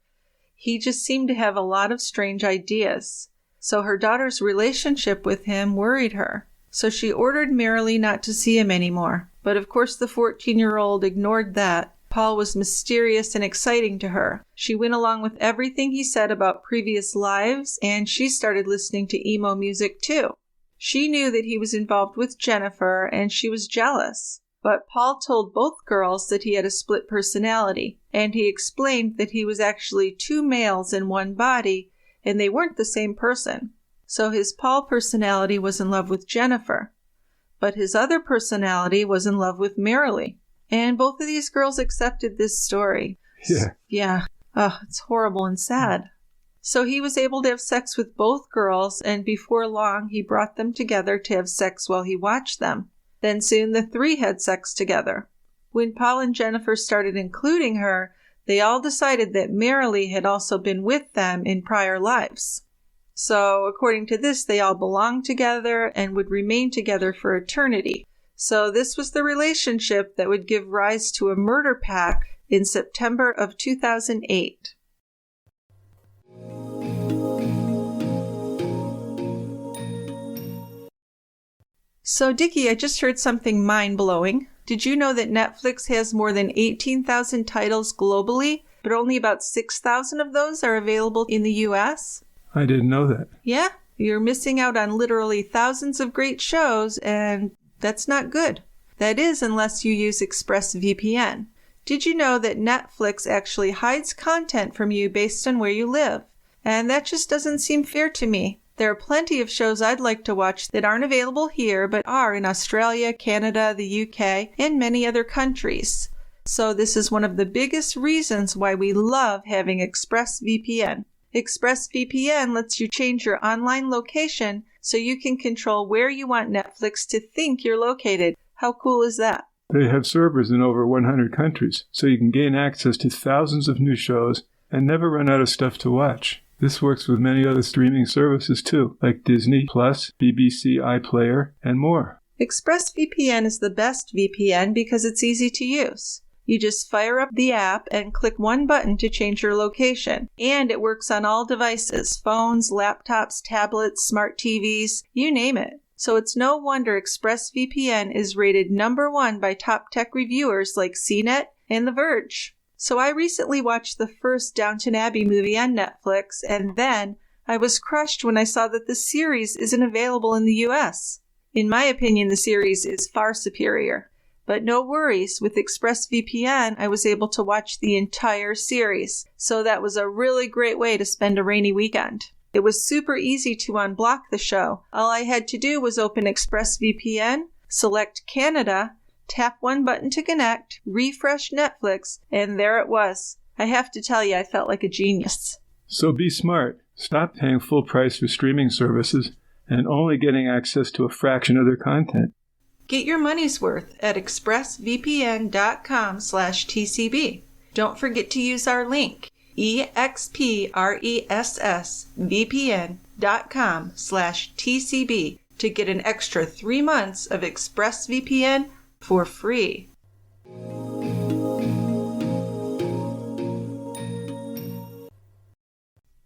B: He just seemed to have a lot of strange ideas. So her daughter's relationship with him worried her. So she ordered Marilee not to see him anymore. But of course the 14-year-old ignored that. Paul was mysterious and exciting to her. She went along with everything he said about previous lives, and she started listening to emo music too. She knew that he was involved with Jennifer, and she was jealous. But Paul told both girls that he had a split personality, and he explained that he was actually two males in one body, and they weren't the same person. So his Paul personality was in love with Jennifer, but his other personality was in love with Marilee. And both of these girls accepted this story.
C: Yeah.
B: Yeah. Oh, it's horrible and sad. So he was able to have sex with both girls, and before long he brought them together to have sex while he watched them. Then soon the three had sex together. When Paul and Jennifer started including her, they all decided that Marilee had also been with them in prior lives. So according to this, they all belonged together and would remain together for eternity. So this was the relationship that would give rise to a murder pact in September of 2008. So, Dickie, I just heard something mind-blowing. Did you know that Netflix has more than 18,000 titles globally, but only about 6,000 of those are available in the U.S.?
C: I didn't know that.
B: Yeah, you're missing out on literally thousands of great shows, and that's not good. That is, unless you use ExpressVPN. Did you know that Netflix actually hides content from you based on where you live? And that just doesn't seem fair to me. There are plenty of shows I'd like to watch that aren't available here, but are in Australia, Canada, the UK, and many other countries. So this is one of the biggest reasons why we love having ExpressVPN. ExpressVPN lets you change your online location so you can control where you want Netflix to think you're located. How cool is that?
C: They have servers in over 100 countries, so you can gain access to thousands of new shows and never run out of stuff to watch. This works with many other streaming services too, like Disney Plus, BBC iPlayer, and more.
B: ExpressVPN is the best VPN because it's easy to use. You just fire up the app and click one button to change your location. And it works on all devices, phones, laptops, tablets, smart TVs, you name it. So it's no wonder ExpressVPN is rated #1 by top tech reviewers like CNET and The Verge. So I recently watched the first Downton Abbey movie on Netflix, and then I was crushed when I saw that the series isn't available in the US. In my opinion, the series is far superior. But no worries, with ExpressVPN, I was able to watch the entire series. So that was a really great way to spend a rainy weekend. It was super easy to unblock the show. All I had to do was open ExpressVPN, select Canada, tap one button to connect, refresh Netflix, and there it was. I have to tell you, I felt like a genius.
C: So be smart. Stop paying full price for streaming services and only getting access to a fraction of their content.
B: Get your money's worth at expressvpn.com/TCB. Don't forget to use our link, expressvpn.com/TCB, to get an extra 3 months of ExpressVPN for free.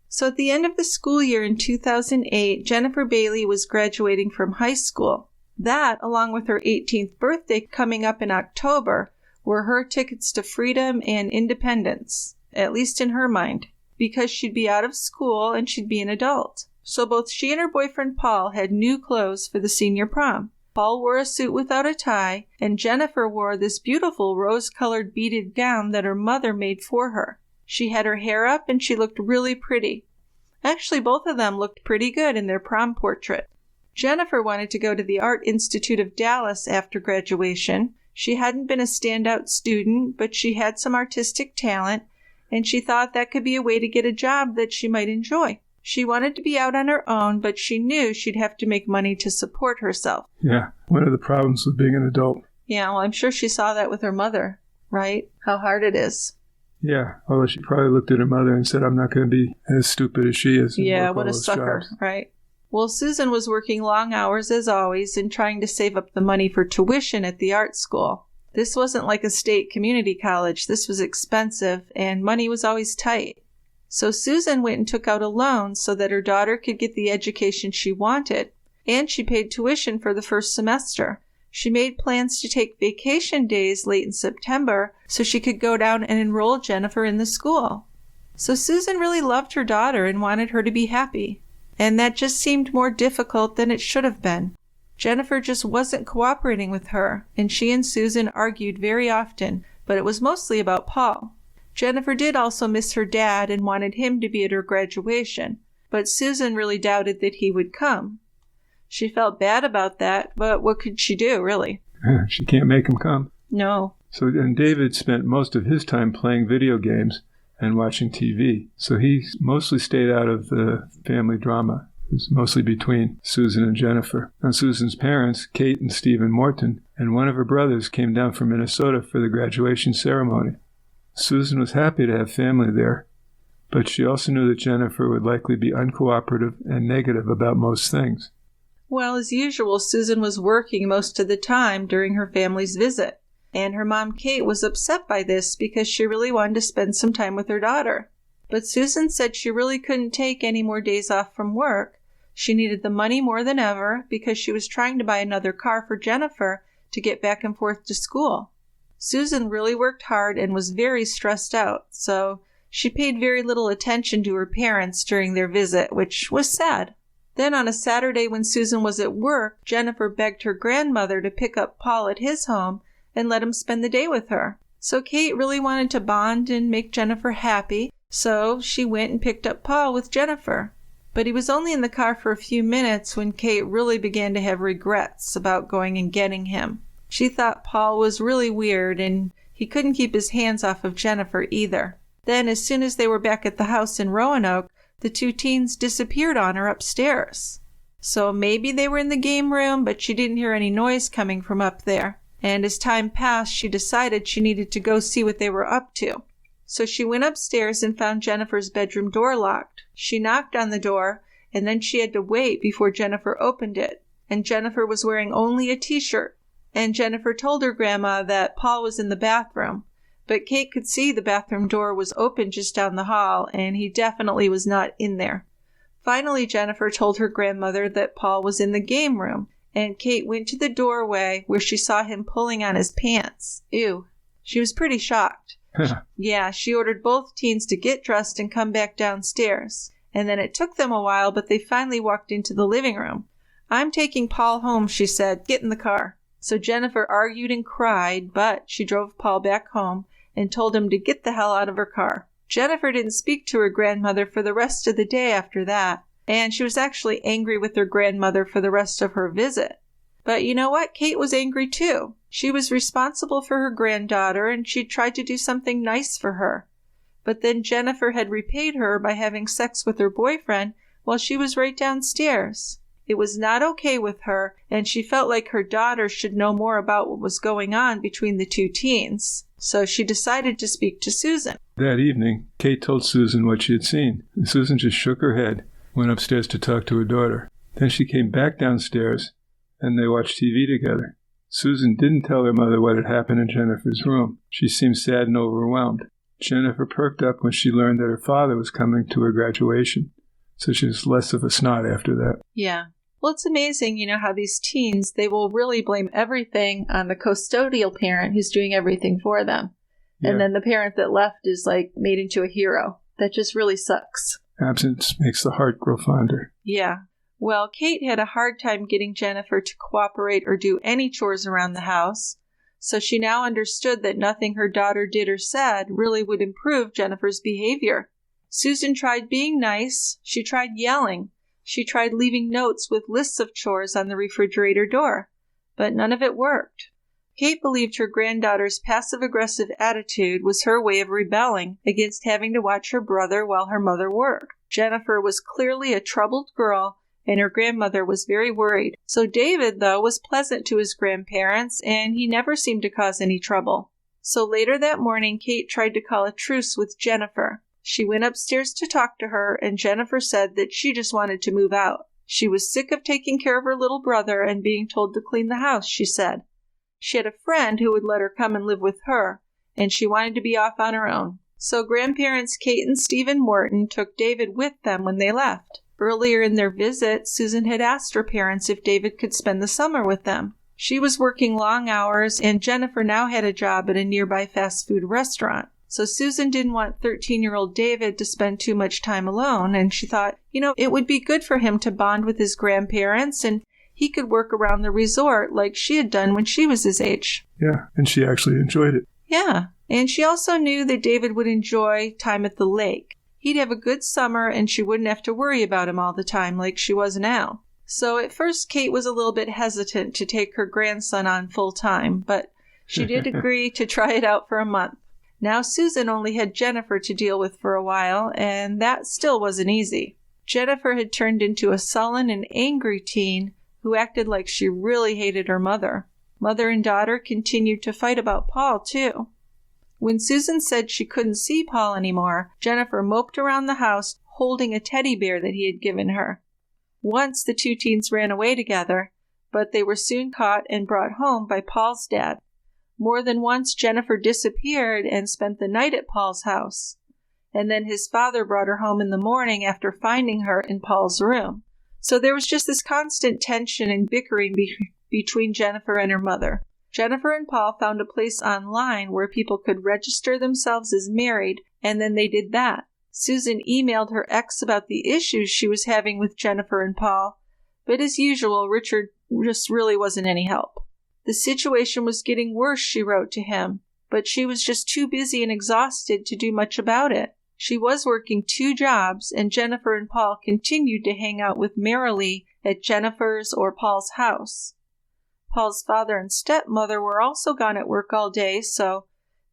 B: So at the end of the school year in 2008, Jennifer Bailey was graduating from high school. That, along with her 18th birthday coming up in October, were her tickets to freedom and independence, at least in her mind, because she'd be out of school and she'd be an adult. So both she and her boyfriend Paul had new clothes for the senior prom. Paul wore a suit without a tie, and Jennifer wore this beautiful rose-colored beaded gown that her mother made for her. She had her hair up and she looked really pretty. Actually, both of them looked pretty good in their prom portrait. Jennifer wanted to go to the Art Institute of Dallas after graduation. She hadn't been a standout student, but she had some artistic talent, and she thought that could be a way to get a job that she might enjoy. She wanted to be out on her own, but she knew she'd have to make money to support herself.
C: Yeah, one of the problems with being an adult.
B: Yeah, well, I'm sure she saw that with her mother, right? How hard it is.
C: Yeah, although she probably looked at her mother and said, I'm not going to be as stupid as she is.
B: Yeah, what a sucker,
C: jobs.
B: Right? Well, Susan was working long hours as always and trying to save up the money for tuition at the art school. This wasn't like a state community college. This was expensive, and money was always tight. So Susan went and took out a loan so that her daughter could get the education she wanted, and she paid tuition for the first semester. She made plans to take vacation days late in September so she could go down and enroll Jennifer in the school. So Susan really loved her daughter and wanted her to be happy, and that just seemed more difficult than it should have been. Jennifer just wasn't cooperating with her, and she and Susan argued very often, but it was mostly about Paul. Jennifer did also miss her dad and wanted him to be at her graduation, but Susan really doubted that he would come. She felt bad about that, but what could she do, really?
C: She can't make him come.
B: No.
C: So, and David spent most of his time playing video games and watching TV. So he mostly stayed out of the family drama. It was mostly between Susan and Jennifer. And Susan's parents, Kate and Stephen Morton, and one of her brothers came down from Minnesota for the graduation ceremony. Susan was happy to have family there, but she also knew that Jennifer would likely be uncooperative and negative about most things.
B: Well, as usual, Susan was working most of the time during her family's visit, and her mom, Kate, was upset by this because she really wanted to spend some time with her daughter. But Susan said she really couldn't take any more days off from work. She needed the money more than ever because she was trying to buy another car for Jennifer to get back and forth to school. Susan really worked hard and was very stressed out, so she paid very little attention to her parents during their visit, which was sad. Then on a Saturday when Susan was at work, Jennifer begged her grandmother to pick up Paul at his home and let him spend the day with her. So Kate really wanted to bond and make Jennifer happy, so she went and picked up Paul with Jennifer. But he was only in the car for a few minutes when Kate really began to have regrets about going and getting him. She thought Paul was really weird, and he couldn't keep his hands off of Jennifer either. Then, as soon as they were back at the house in Roanoke, the two teens disappeared on her upstairs. So maybe they were in the game room, but she didn't hear any noise coming from up there. And as time passed, she decided she needed to go see what they were up to. So she went upstairs and found Jennifer's bedroom door locked. She knocked on the door, and then she had to wait before Jennifer opened it. And Jennifer was wearing only a t-shirt. And Jennifer told her grandma that Paul was in the bathroom. But Kate could see the bathroom door was open just down the hall, and he definitely was not in there. Finally, Jennifer told her grandmother that Paul was in the game room, and Kate went to the doorway where she saw him pulling on his pants. Ew. She was pretty shocked. Yeah, she ordered both teens to get dressed and come back downstairs. And then it took them a while, but they finally walked into the living room. "I'm taking Paul home," she said. "Get in the car." So Jennifer argued and cried, but she drove Paul back home and told him to get the hell out of her car. Jennifer didn't speak to her grandmother for the rest of the day after that, and she was actually angry with her grandmother for the rest of her visit. But you know what? Kate was angry too. She was responsible for her granddaughter, and she tried to do something nice for her. But then Jennifer had repaid her by having sex with her boyfriend while she was right downstairs. It was not okay with her, and she felt like her daughter should know more about what was going on between the two teens. So she decided to speak to Susan.
C: That evening, Kate told Susan what she had seen, and Susan just shook her head, went upstairs to talk to her daughter. Then she came back downstairs, and they watched TV together. Susan didn't tell her mother what had happened in Jennifer's room. She seemed sad and overwhelmed. Jennifer perked up when she learned that her father was coming to her graduation, so she was less of a snot after that.
B: Yeah. Well, it's amazing, how these teens, they will really blame everything on the custodial parent who's doing everything for them. Yeah. And then the parent that left is made into a hero. That just really sucks.
C: Absence makes the heart grow fonder.
B: Yeah. Well, Kate had a hard time getting Jennifer to cooperate or do any chores around the house, so she now understood that nothing her daughter did or said really would improve Jennifer's behavior. Susan tried being nice. She tried yelling. She tried leaving notes with lists of chores on the refrigerator door, but none of it worked. Kate believed her granddaughter's passive-aggressive attitude was her way of rebelling against having to watch her brother while her mother worked. Jennifer was clearly a troubled girl, and her grandmother was very worried. So David, though, was pleasant to his grandparents, and he never seemed to cause any trouble. So later that morning, Kate tried to call a truce with Jennifer. She went upstairs to talk to her, and Jennifer said that she just wanted to move out. She was sick of taking care of her little brother and being told to clean the house, she said. She had a friend who would let her come and live with her, and she wanted to be off on her own. So grandparents Kate and Stephen Morton took David with them when they left. Earlier in their visit, Susan had asked her parents if David could spend the summer with them. She was working long hours, and Jennifer now had a job at a nearby fast food restaurant. So Susan didn't want 13-year-old David to spend too much time alone, and she thought, it would be good for him to bond with his grandparents, and he could work around the resort like she had done when she was his age.
C: Yeah, and she actually enjoyed it.
B: Yeah, and she also knew that David would enjoy time at the lake. He'd have a good summer, and she wouldn't have to worry about him all the time like she was now. So at first, Kate was a little bit hesitant to take her grandson on full time, but she did agree to try it out for a month. Now Susan only had Jennifer to deal with for a while, and that still wasn't easy. Jennifer had turned into a sullen and angry teen who acted like she really hated her mother. Mother and daughter continued to fight about Paul, too. When Susan said she couldn't see Paul anymore, Jennifer moped around the house holding a teddy bear that he had given her. Once the two teens ran away together, but they were soon caught and brought home by Paul's dad. More than once, Jennifer disappeared and spent the night at Paul's house. And then his father brought her home in the morning after finding her in Paul's room. So there was just this constant tension and bickering between Jennifer and her mother. Jennifer and Paul found a place online where people could register themselves as married, and then they did that. Susan emailed her ex about the issues she was having with Jennifer and Paul, but as usual, Richard just really wasn't any help. The situation was getting worse, she wrote to him, but she was just too busy and exhausted to do much about it. She was working 2 jobs, and Jennifer and Paul continued to hang out with merrily at Jennifer's or Paul's house. Paul's father and stepmother were also gone at work all day, so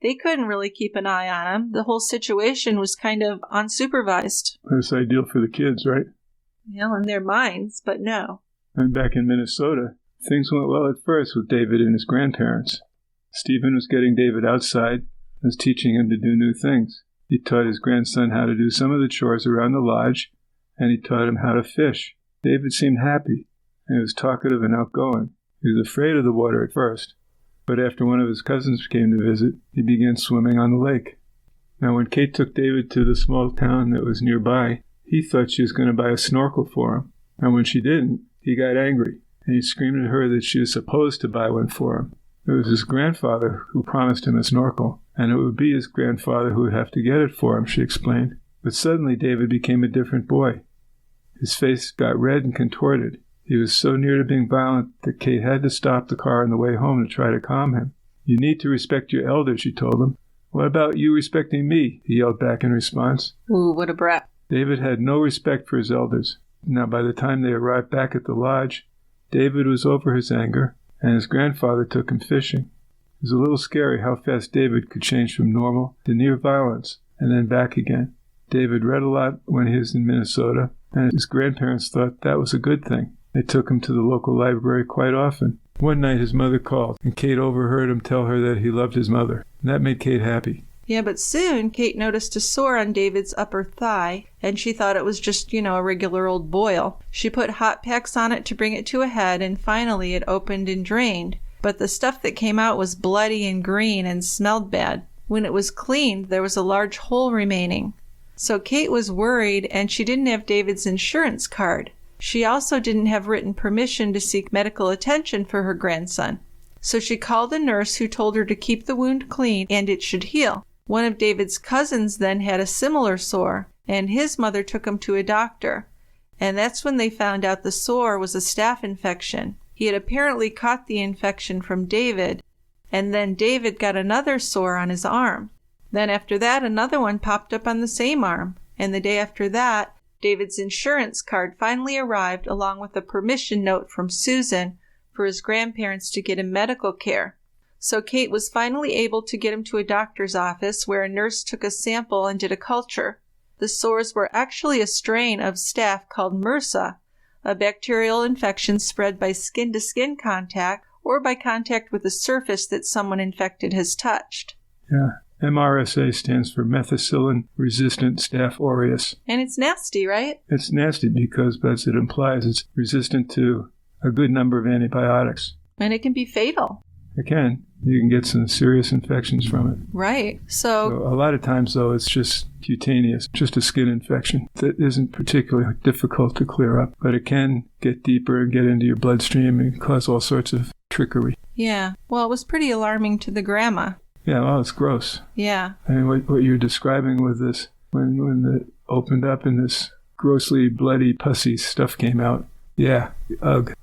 B: they couldn't really keep an eye on him. The whole situation was kind of unsupervised.
C: That's ideal for the kids, right?
B: Well, in their minds, but no.
C: And back in Minnesota, things went well at first with David and his grandparents. Stephen was getting David outside and was teaching him to do new things. He taught his grandson how to do some of the chores around the lodge, and he taught him how to fish. David seemed happy, and he was talkative and outgoing. He was afraid of the water at first, but after one of his cousins came to visit, he began swimming on the lake. Now, when Kate took David to the small town that was nearby, he thought she was going to buy a snorkel for him, and when she didn't, he got angry, and he screamed at her that she was supposed to buy one for him. It was his grandfather who promised him a snorkel, and it would be his grandfather who would have to get it for him, she explained. But suddenly David became a different boy. His face got red and contorted. He was so near to being violent that Kate had to stop the car on the way home to try to calm him. "You need to respect your elders," she told him. "What about you respecting me?" he yelled back in response.
B: Ooh, what a brat.
C: David had no respect for his elders. Now, by the time they arrived back at the lodge, David was over his anger, and his grandfather took him fishing. It was a little scary how fast David could change from normal to near violence, and then back again. David read a lot when he was in Minnesota, and his grandparents thought that was a good thing. They took him to the local library quite often. One night his mother called, and Kate overheard him tell her that he loved his mother. And that made Kate happy.
B: Yeah, but soon Kate noticed a sore on David's upper thigh, and she thought it was just, a regular old boil. She put hot packs on it to bring it to a head, and finally it opened and drained. But the stuff that came out was bloody and green and smelled bad. When it was cleaned, there was a large hole remaining. So Kate was worried, and she didn't have David's insurance card. She also didn't have written permission to seek medical attention for her grandson. So she called a nurse who told her to keep the wound clean and it should heal. One of David's cousins then had a similar sore, and his mother took him to a doctor. And that's when they found out the sore was a staph infection. He had apparently caught the infection from David, and then David got another sore on his arm. Then after that, another one popped up on the same arm. And the day after that, David's insurance card finally arrived along with a permission note from Susan for his grandparents to get him medical care. So Kate was finally able to get him to a doctor's office where a nurse took a sample and did a culture. The sores were actually a strain of staph called MRSA, a bacterial infection spread by skin-to-skin contact or by contact with a surface that someone infected has touched.
C: Yeah. MRSA stands for methicillin-resistant staph aureus.
B: And it's nasty, right?
C: It's nasty because, as it implies, it's resistant to a good number of antibiotics.
B: And it can be fatal.
C: It can. You can get some serious infections from it.
B: Right. So
C: a lot of times, though, it's just cutaneous, just a skin infection that isn't particularly difficult to clear up, but it can get deeper and get into your bloodstream and cause all sorts of trickery.
B: Yeah. Well, it was pretty alarming to the grandma.
C: Yeah, well, it's gross.
B: Yeah.
C: I mean, what you're describing with this, when it opened up and this grossly bloody, pussy stuff came out, yeah, ugh.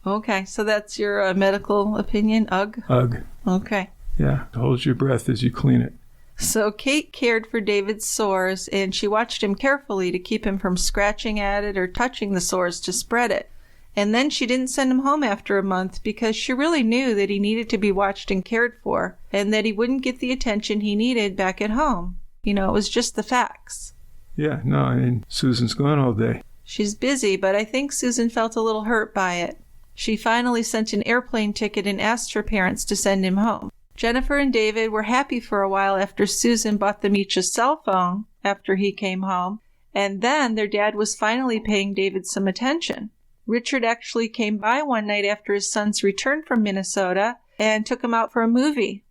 B: Okay, so that's your medical opinion, ugh?
C: Ugh.
B: Okay.
C: Yeah, hold your breath as you clean it.
B: So Kate cared for David's sores, and she watched him carefully to keep him from scratching at it or touching the sores to spread it. And then she didn't send him home after a month because she really knew that he needed to be watched and cared for, and that he wouldn't get the attention he needed back at home. It was just the facts.
C: Yeah, no, I mean, Susan's gone all day.
B: She's busy, but I think Susan felt a little hurt by it. She finally sent an airplane ticket and asked her parents to send him home. Jennifer and David were happy for a while after Susan bought them each a cell phone after he came home, and then their dad was finally paying David some attention. Richard actually came by one night after his son's return from Minnesota and took him out for a movie.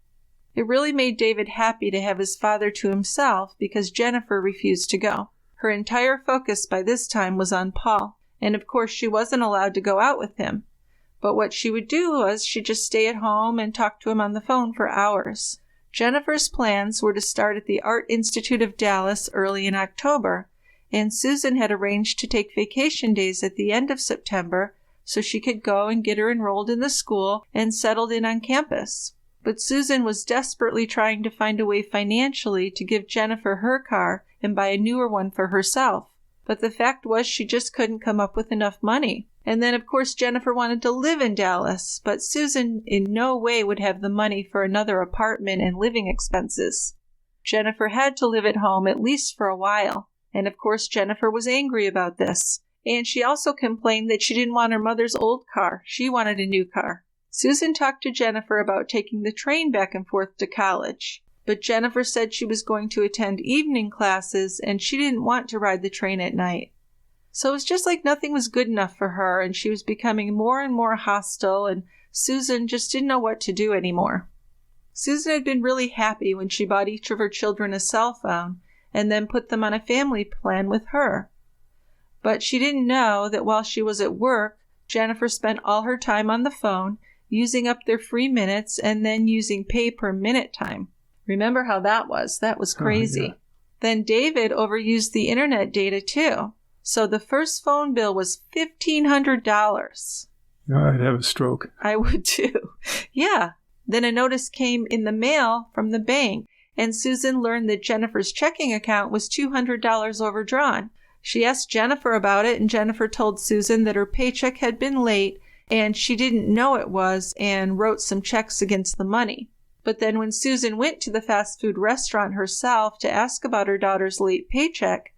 B: It really made David happy to have his father to himself because Jennifer refused to go. Her entire focus by this time was on Paul, and of course she wasn't allowed to go out with him. But what she would do was she'd just stay at home and talk to him on the phone for hours. Jennifer's plans were to start at the Art Institute of Dallas early in October, and Susan had arranged to take vacation days at the end of September so she could go and get her enrolled in the school and settled in on campus. But Susan was desperately trying to find a way financially to give Jennifer her car and buy a newer one for herself. But the fact was she just couldn't come up with enough money. And then, of course, Jennifer wanted to live in Dallas, but Susan in no way would have the money for another apartment and living expenses. Jennifer had to live at home at least for a while. And of course, Jennifer was angry about this. And she also complained that she didn't want her mother's old car. She wanted a new car. Susan talked to Jennifer about taking the train back and forth to college. But Jennifer said she was going to attend evening classes and she didn't want to ride the train at night. So it was just like nothing was good enough for her, and she was becoming more and more hostile, and Susan just didn't know what to do anymore. Susan had been really happy when she bought each of her children a cell phone and then put them on a family plan with her. But she didn't know that while she was at work, Jennifer spent all her time on the phone, using up their free minutes and then using pay-per-minute time. Remember how that was? That was crazy.
C: Yeah.
B: Then David overused the internet data too. So the first phone bill was $1,500.
C: I'd have a stroke.
B: I would too. Yeah. Then a notice came in the mail from the bank, and Susan learned that Jennifer's checking account was $200 overdrawn. She asked Jennifer about it, and Jennifer told Susan that her paycheck had been late, and she didn't know it was, and wrote some checks against the money. But then when Susan went to the fast food restaurant herself to ask about her daughter's late paycheck,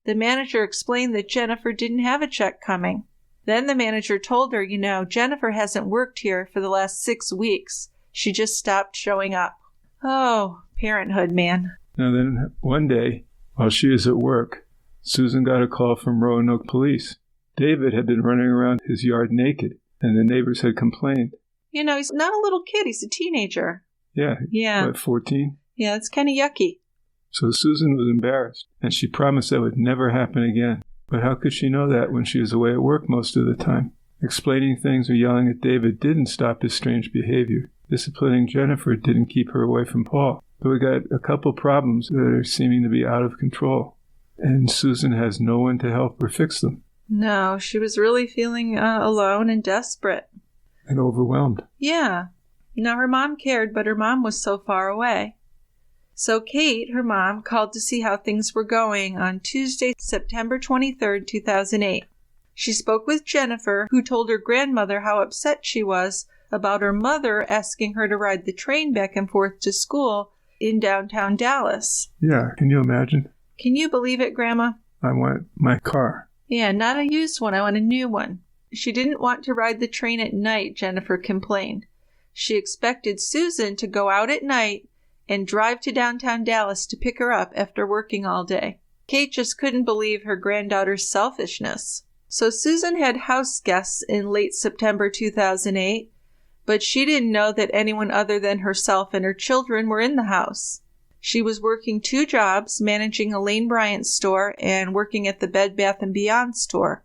B: the manager explained that Jennifer didn't have a check coming. Then the manager told her, Jennifer hasn't worked here for the last 6 weeks. She just stopped showing up. Oh, parenthood, man.
C: Now then, one day, while she was at work, Susan got a call from Roanoke police. David had been running around his yard naked, and the neighbors had complained.
B: He's not a little kid. He's a teenager.
C: Yeah. What, 14?
B: Yeah, it's kind of yucky.
C: So Susan was embarrassed, and she promised that would never happen again. But how could she know that when she was away at work most of the time? Explaining things or yelling at David didn't stop his strange behavior. Disciplining Jennifer didn't keep her away from Paul. But we got a couple problems that are seeming to be out of control, and Susan has no one to help or fix them.
B: No, she was really feeling alone and desperate.
C: And overwhelmed.
B: Yeah. Now, her mom cared, but her mom was so far away. So Kate, her mom, called to see how things were going on Tuesday, September 23rd, 2008. She spoke with Jennifer, who told her grandmother how upset she was about her mother asking her to ride the train back and forth to school in downtown Dallas.
C: Yeah, can you imagine?
B: Can you believe it, Grandma?
C: I want my car.
B: Yeah, not a used one. I want a new one. She didn't want to ride the train at night, Jennifer complained. She expected Susan to go out at night and drive to downtown Dallas to pick her up after working all day. Kate just couldn't believe her granddaughter's selfishness. So Susan had house guests in late September 2008, but she didn't know that anyone other than herself and her children were in the house. She was working 2 jobs, managing a Lane Bryant store and working at the Bed Bath & Beyond store.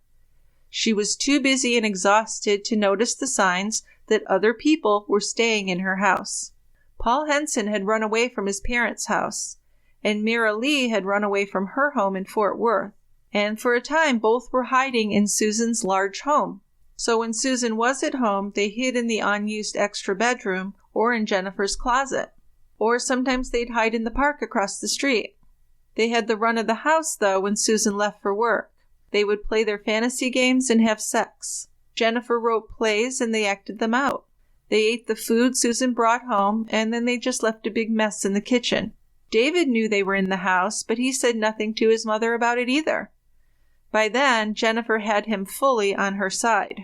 B: She was too busy and exhausted to notice the signs that other people were staying in her house. Paul Henson had run away from his parents' house, and Mira Lee had run away from her home in Fort Worth. And for a time, both were hiding in Susan's large home. So when Susan was at home, they hid in the unused extra bedroom or in Jennifer's closet. Or sometimes they'd hide in the park across the street. They had the run of the house, though, when Susan left for work. They would play their fantasy games and have sex. Jennifer wrote plays and they acted them out. They ate the food Susan brought home, and then they just left a big mess in the kitchen. David knew they were in the house, but he said nothing to his mother about it either. By then, Jennifer had him fully on her side.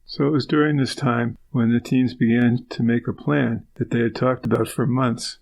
C: So it was during this time when the teens began to make a plan that they had talked about for months.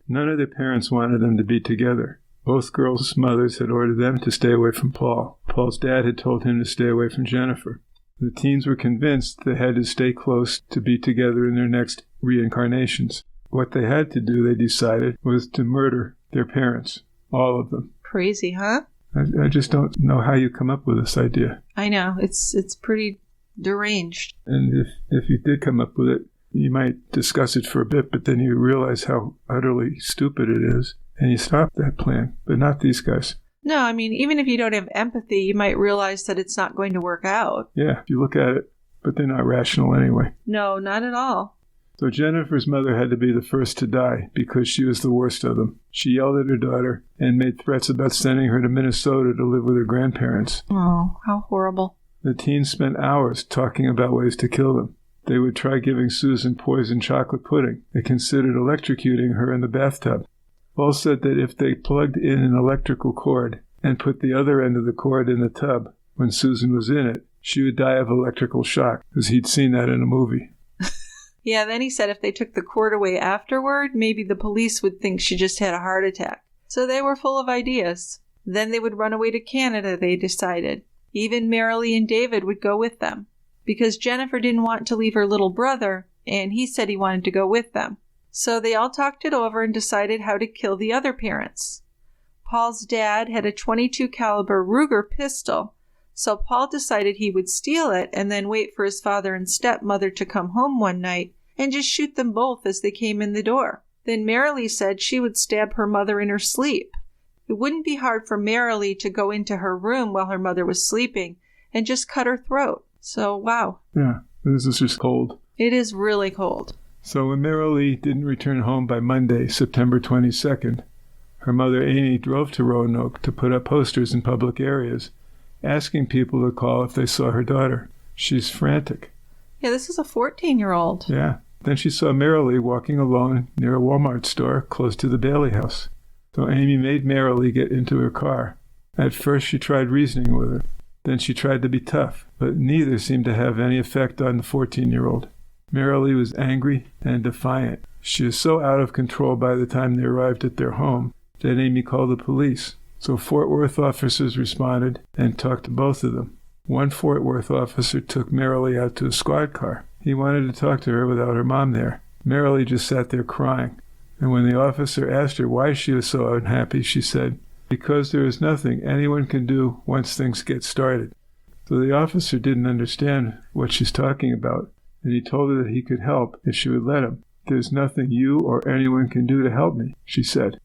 C: None of their parents wanted them to be together. Both girls' mothers had ordered them to stay away from Paul. Paul's dad had told him to stay away from Jennifer. The teens were convinced they had to stay close to be together in their next reincarnations. What they had to do, they decided, was to murder their parents. All of them.
B: Crazy, huh?
C: I just don't know how you come up with this idea.
B: I know. It's pretty deranged.
C: And if you did come up with it, you might discuss it for a bit, but then you realize how utterly stupid it is, and you stop that plan. But not these guys.
B: No, I mean, even if you don't have empathy, you might realize that it's not going to work out.
C: Yeah, if you look at it, but they're not rational anyway.
B: No, not at all.
C: So Jennifer's mother had to be the first to die because she was the worst of them. She yelled at her daughter and made threats about sending her to Minnesota to live with her grandparents.
B: Oh, how horrible.
C: The teens spent hours talking about ways to kill them. They would try giving Susan poisoned chocolate pudding. They considered electrocuting her in the bathtub. Paul said that if they plugged in an electrical cord and put the other end of the cord in the tub when Susan was in it, she would die of electrical shock, because he'd seen that in a movie.
B: Yeah, then he said if they took the cord away afterward, maybe the police would think she just had a heart attack. So they were full of ideas. Then they would run away to Canada, they decided. Even Marilee and David would go with them, because Jennifer didn't want to leave her little brother, and he said he wanted to go with them. So they all talked it over and decided how to kill the other parents. Paul's dad had a .22 caliber Ruger pistol, so Paul decided he would steal it and then wait for his father and stepmother to come home one night and just shoot them both as they came in the door. Then Marilee said she would stab her mother in her sleep. It wouldn't be hard for Marilee to go into her room while her mother was sleeping and just cut her throat. So, wow.
C: Yeah, this is just cold.
B: It is really cold.
C: So when Marilee didn't return home by Monday, September 22nd, her mother Amy drove to Roanoke to put up posters in public areas, asking people to call if they saw her daughter. She's frantic.
B: Yeah, this is a 14-year-old.
C: Yeah. Then she saw Marilee walking alone near a Walmart store close to the Bailey house. So Amy made Marilee get into her car. At first she tried reasoning with her. Then she tried to be tough, but neither seemed to have any effect on the 14-year-old. Marilee was angry and defiant. She was so out of control by the time they arrived at their home that Amy called the police. So Fort Worth officers responded and talked to both of them. One Fort Worth officer took Marilee out to a squad car. He wanted to talk to her without her mom there. Marilee just sat there crying. And when the officer asked her why she was so unhappy, she said, "Because there is nothing anyone can do once things get started." So the officer didn't understand what she's talking about, and he told her that he could help if she would let him. "There's nothing you or anyone can do to help me," she said.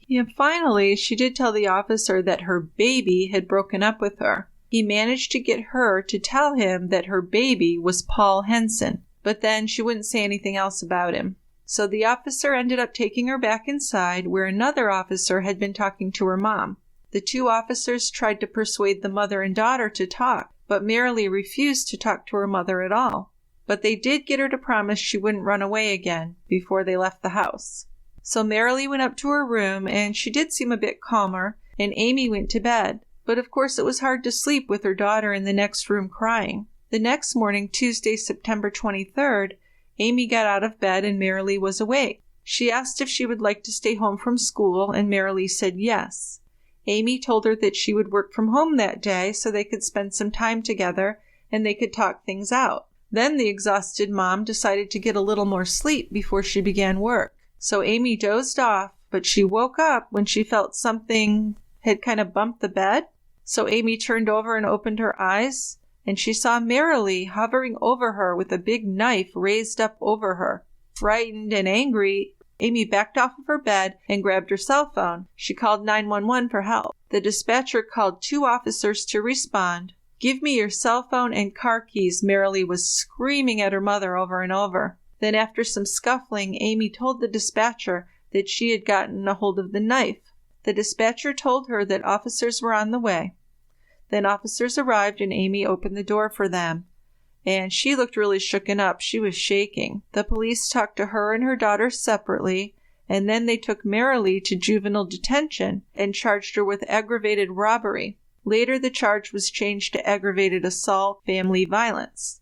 B: Yeah, finally, she did tell the officer that her baby had broken up with her. He managed to get her to tell him that her baby was Paul Henson, but then she wouldn't say anything else about him. So the officer ended up taking her back inside where another officer had been talking to her mom. The two officers tried to persuade the mother and daughter to talk, but Marilee refused to talk to her mother at all. But they did get her to promise she wouldn't run away again before they left the house. So Marilee went up to her room, and she did seem a bit calmer, and Amy went to bed. But of course it was hard to sleep with her daughter in the next room crying. The next morning, Tuesday, September 23rd, Amy got out of bed and Marilee was awake. She asked if she would like to stay home from school, and Marilee said yes. Amy told her that she would work from home that day so they could spend some time together and they could talk things out. Then the exhausted mom decided to get a little more sleep before she began work. So Amy dozed off, but she woke up when she felt something had kind of bumped the bed. So Amy turned over and opened her eyes, and she saw Marilee hovering over her with a big knife raised up over her. Frightened and angry, Amy backed off of her bed and grabbed her cell phone. She called 911 for help. The dispatcher called 2 officers to respond. "Give me your cell phone and car keys," Marilee was screaming at her mother over and over. Then after some scuffling, Amy told the dispatcher that she had gotten a hold of the knife. The dispatcher told her that officers were on the way. Then officers arrived and Amy opened the door for them. And she looked really shooken up. She was shaking. The police talked to her and her daughter separately, and then they took Marilee to juvenile detention and charged her with aggravated robbery. Later, the charge was changed to aggravated assault, family violence.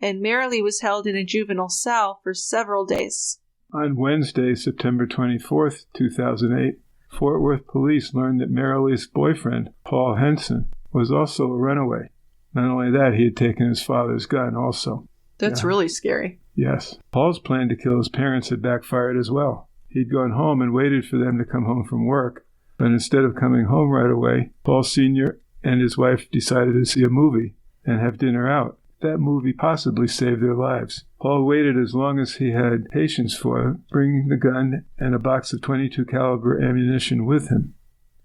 B: And Marilee was held in a juvenile cell for several days.
C: On Wednesday, September 24th, 2008, Fort Worth police learned that Marilee's boyfriend, Paul Henson, was also a runaway. Not only that, he had taken his father's gun also.
B: That's really scary.
C: Yes. Paul's plan to kill his parents had backfired as well. He'd gone home and waited for them to come home from work, but instead of coming home right away, Paul Sr. and his wife decided to see a movie and have dinner out. That movie possibly saved their lives. Paul waited as long as he had patience for them, bringing the gun and a box of .22 caliber ammunition with him.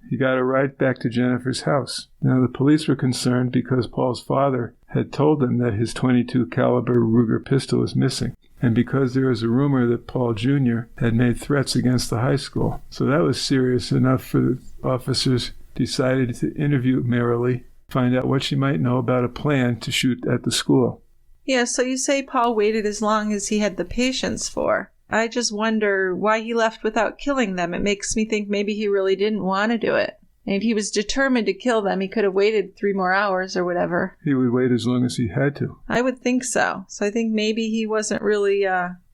C: He got a ride back to Jennifer's house. Now the police were concerned because Paul's father had told them that his .22 caliber Ruger pistol was missing, and because there was a rumor that Paul Jr. had made threats against the high school. So that was serious enough for the officers decided to interview Marilee, find out what she might know about a plan to shoot at the school.
B: Yeah, so you say Paul waited as long as he had the patience for. I just wonder why he left without killing them. It makes me think maybe he really didn't want to do it. And if he was determined to kill them, he could have waited 3 more hours or whatever.
C: He would wait as long as he had to.
B: I would think so. So I think maybe he wasn't really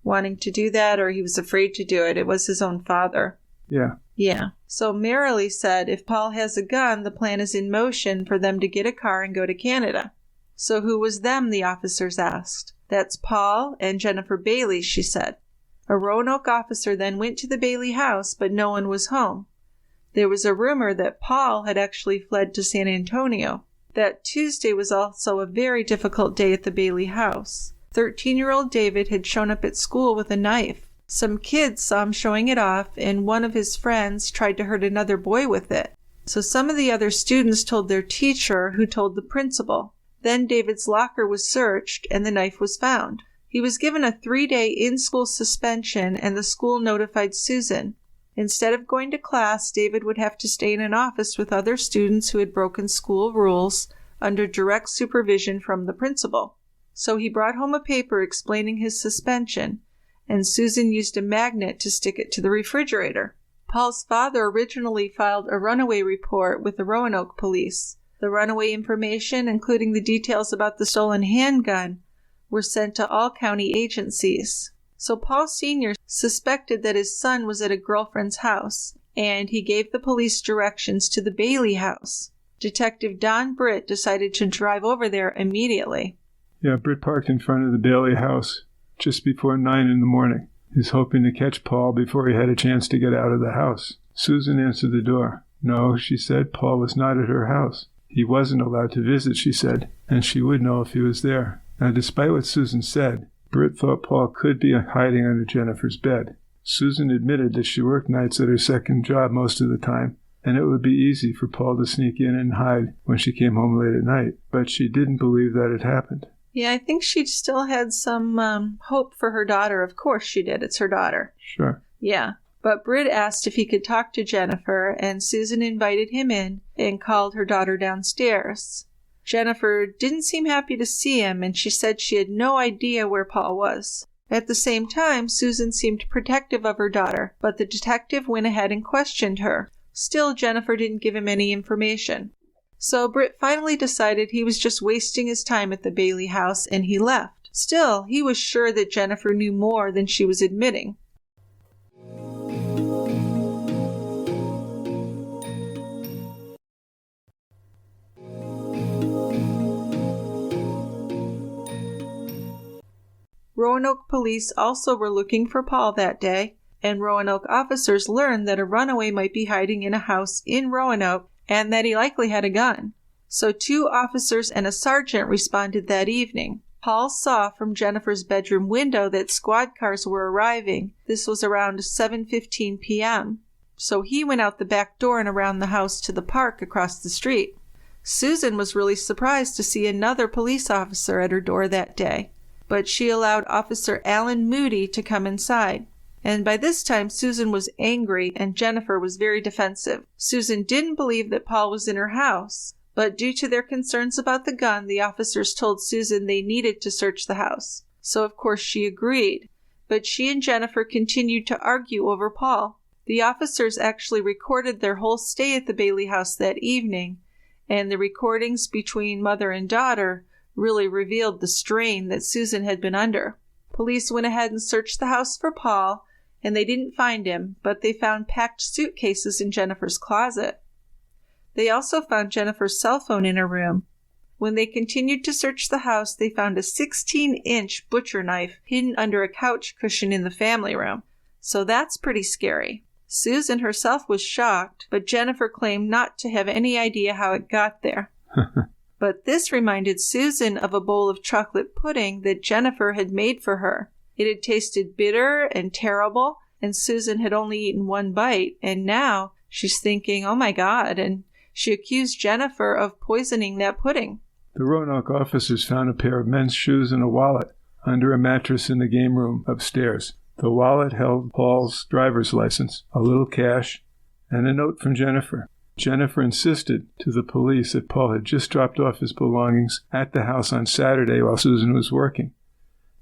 B: wanting to do that, or he was afraid to do it. It was his own father.
C: Yeah.
B: Yeah. So Marilee said if Paul has a gun, the plan is in motion for them to get a car and go to Canada. So who was them, the officers asked. That's Paul and Jennifer Bailey, she said. A Roanoke officer then went to the Bailey house, but no one was home. There was a rumor that Paul had actually fled to San Antonio. That Tuesday was also a very difficult day at the Bailey house. 13-year-old David had shown up at school with a knife. Some kids saw him showing it off, and one of his friends tried to hurt another boy with it. So some of the other students told their teacher, who told the principal. Then David's locker was searched, and the knife was found. He was given a 3-day in-school suspension, and the school notified Susan. Instead of going to class, David would have to stay in an office with other students who had broken school rules under direct supervision from the principal. So he brought home a paper explaining his suspension, and Susan used a magnet to stick it to the refrigerator. Paul's father originally filed a runaway report with the Roanoke police. The runaway information, including the details about the stolen handgun, were sent to all county agencies. So Paul Sr. suspected that his son was at a girlfriend's house, and he gave the police directions to the Bailey house. Detective Don Britt decided to drive over there immediately.
C: Yeah, Britt parked in front of the Bailey house just before 9 in the morning. He was hoping to catch Paul before he had a chance to get out of the house. Susan answered the door. No, she said, Paul was not at her house. He wasn't allowed to visit, she said, and she would know if he was there. Now, despite what Susan said, Britt thought Paul could be hiding under Jennifer's bed. Susan admitted that she worked nights at her second job most of the time, and it would be easy for Paul to sneak in and hide when she came home late at night, but she didn't believe that it happened.
B: Yeah, I think she still had some hope for her daughter. Of course she did. It's her daughter.
C: Sure.
B: Yeah. But Britt asked if he could talk to Jennifer, and Susan invited him in and called her daughter downstairs. Jennifer didn't seem happy to see him, and she said she had no idea where Paul was. At the same time, Susan seemed protective of her daughter, but the detective went ahead and questioned her. Still, Jennifer didn't give him any information. So Britt finally decided he was just wasting his time at the Bailey house, and he left. Still, he was sure that Jennifer knew more than she was admitting. Roanoke police also were looking for Paul that day, and Roanoke officers learned that a runaway might be hiding in a house in Roanoke and that he likely had a gun. So 2 officers and a sergeant responded that evening. Paul saw from Jennifer's bedroom window that squad cars were arriving. This was around 7:15 p.m. So he went out the back door and around the house to the park across the street. Susan was really surprised to see another police officer at her door that day, but she allowed Officer Alan Moody to come inside. And by this time, Susan was angry and Jennifer was very defensive. Susan didn't believe that Paul was in her house, but due to their concerns about the gun, the officers told Susan they needed to search the house. So of course she agreed, but she and Jennifer continued to argue over Paul. The officers actually recorded their whole stay at the Bailey house that evening, and the recordings between mother and daughter really revealed the strain that Susan had been under. Police went ahead and searched the house for Paul, and they didn't find him, but they found packed suitcases in Jennifer's closet. They also found Jennifer's cell phone in her room. When they continued to search the house, they found a 16-inch butcher knife hidden under a couch cushion in the family room. So that's pretty scary. Susan herself was shocked, but Jennifer claimed not to have any idea how it got there. But this reminded Susan of a bowl of chocolate pudding that Jennifer had made for her. It had tasted bitter and terrible, and Susan had only eaten 1 bite, and now she's thinking, oh my God, and she accused Jennifer of poisoning that pudding.
C: The Roanoke officers found a pair of men's shoes and a wallet under a mattress in the game room upstairs. The wallet held Paul's driver's license, a little cash, and a note from Jennifer. Jennifer insisted to the police that Paul had just dropped off his belongings at the house on Saturday while Susan was working,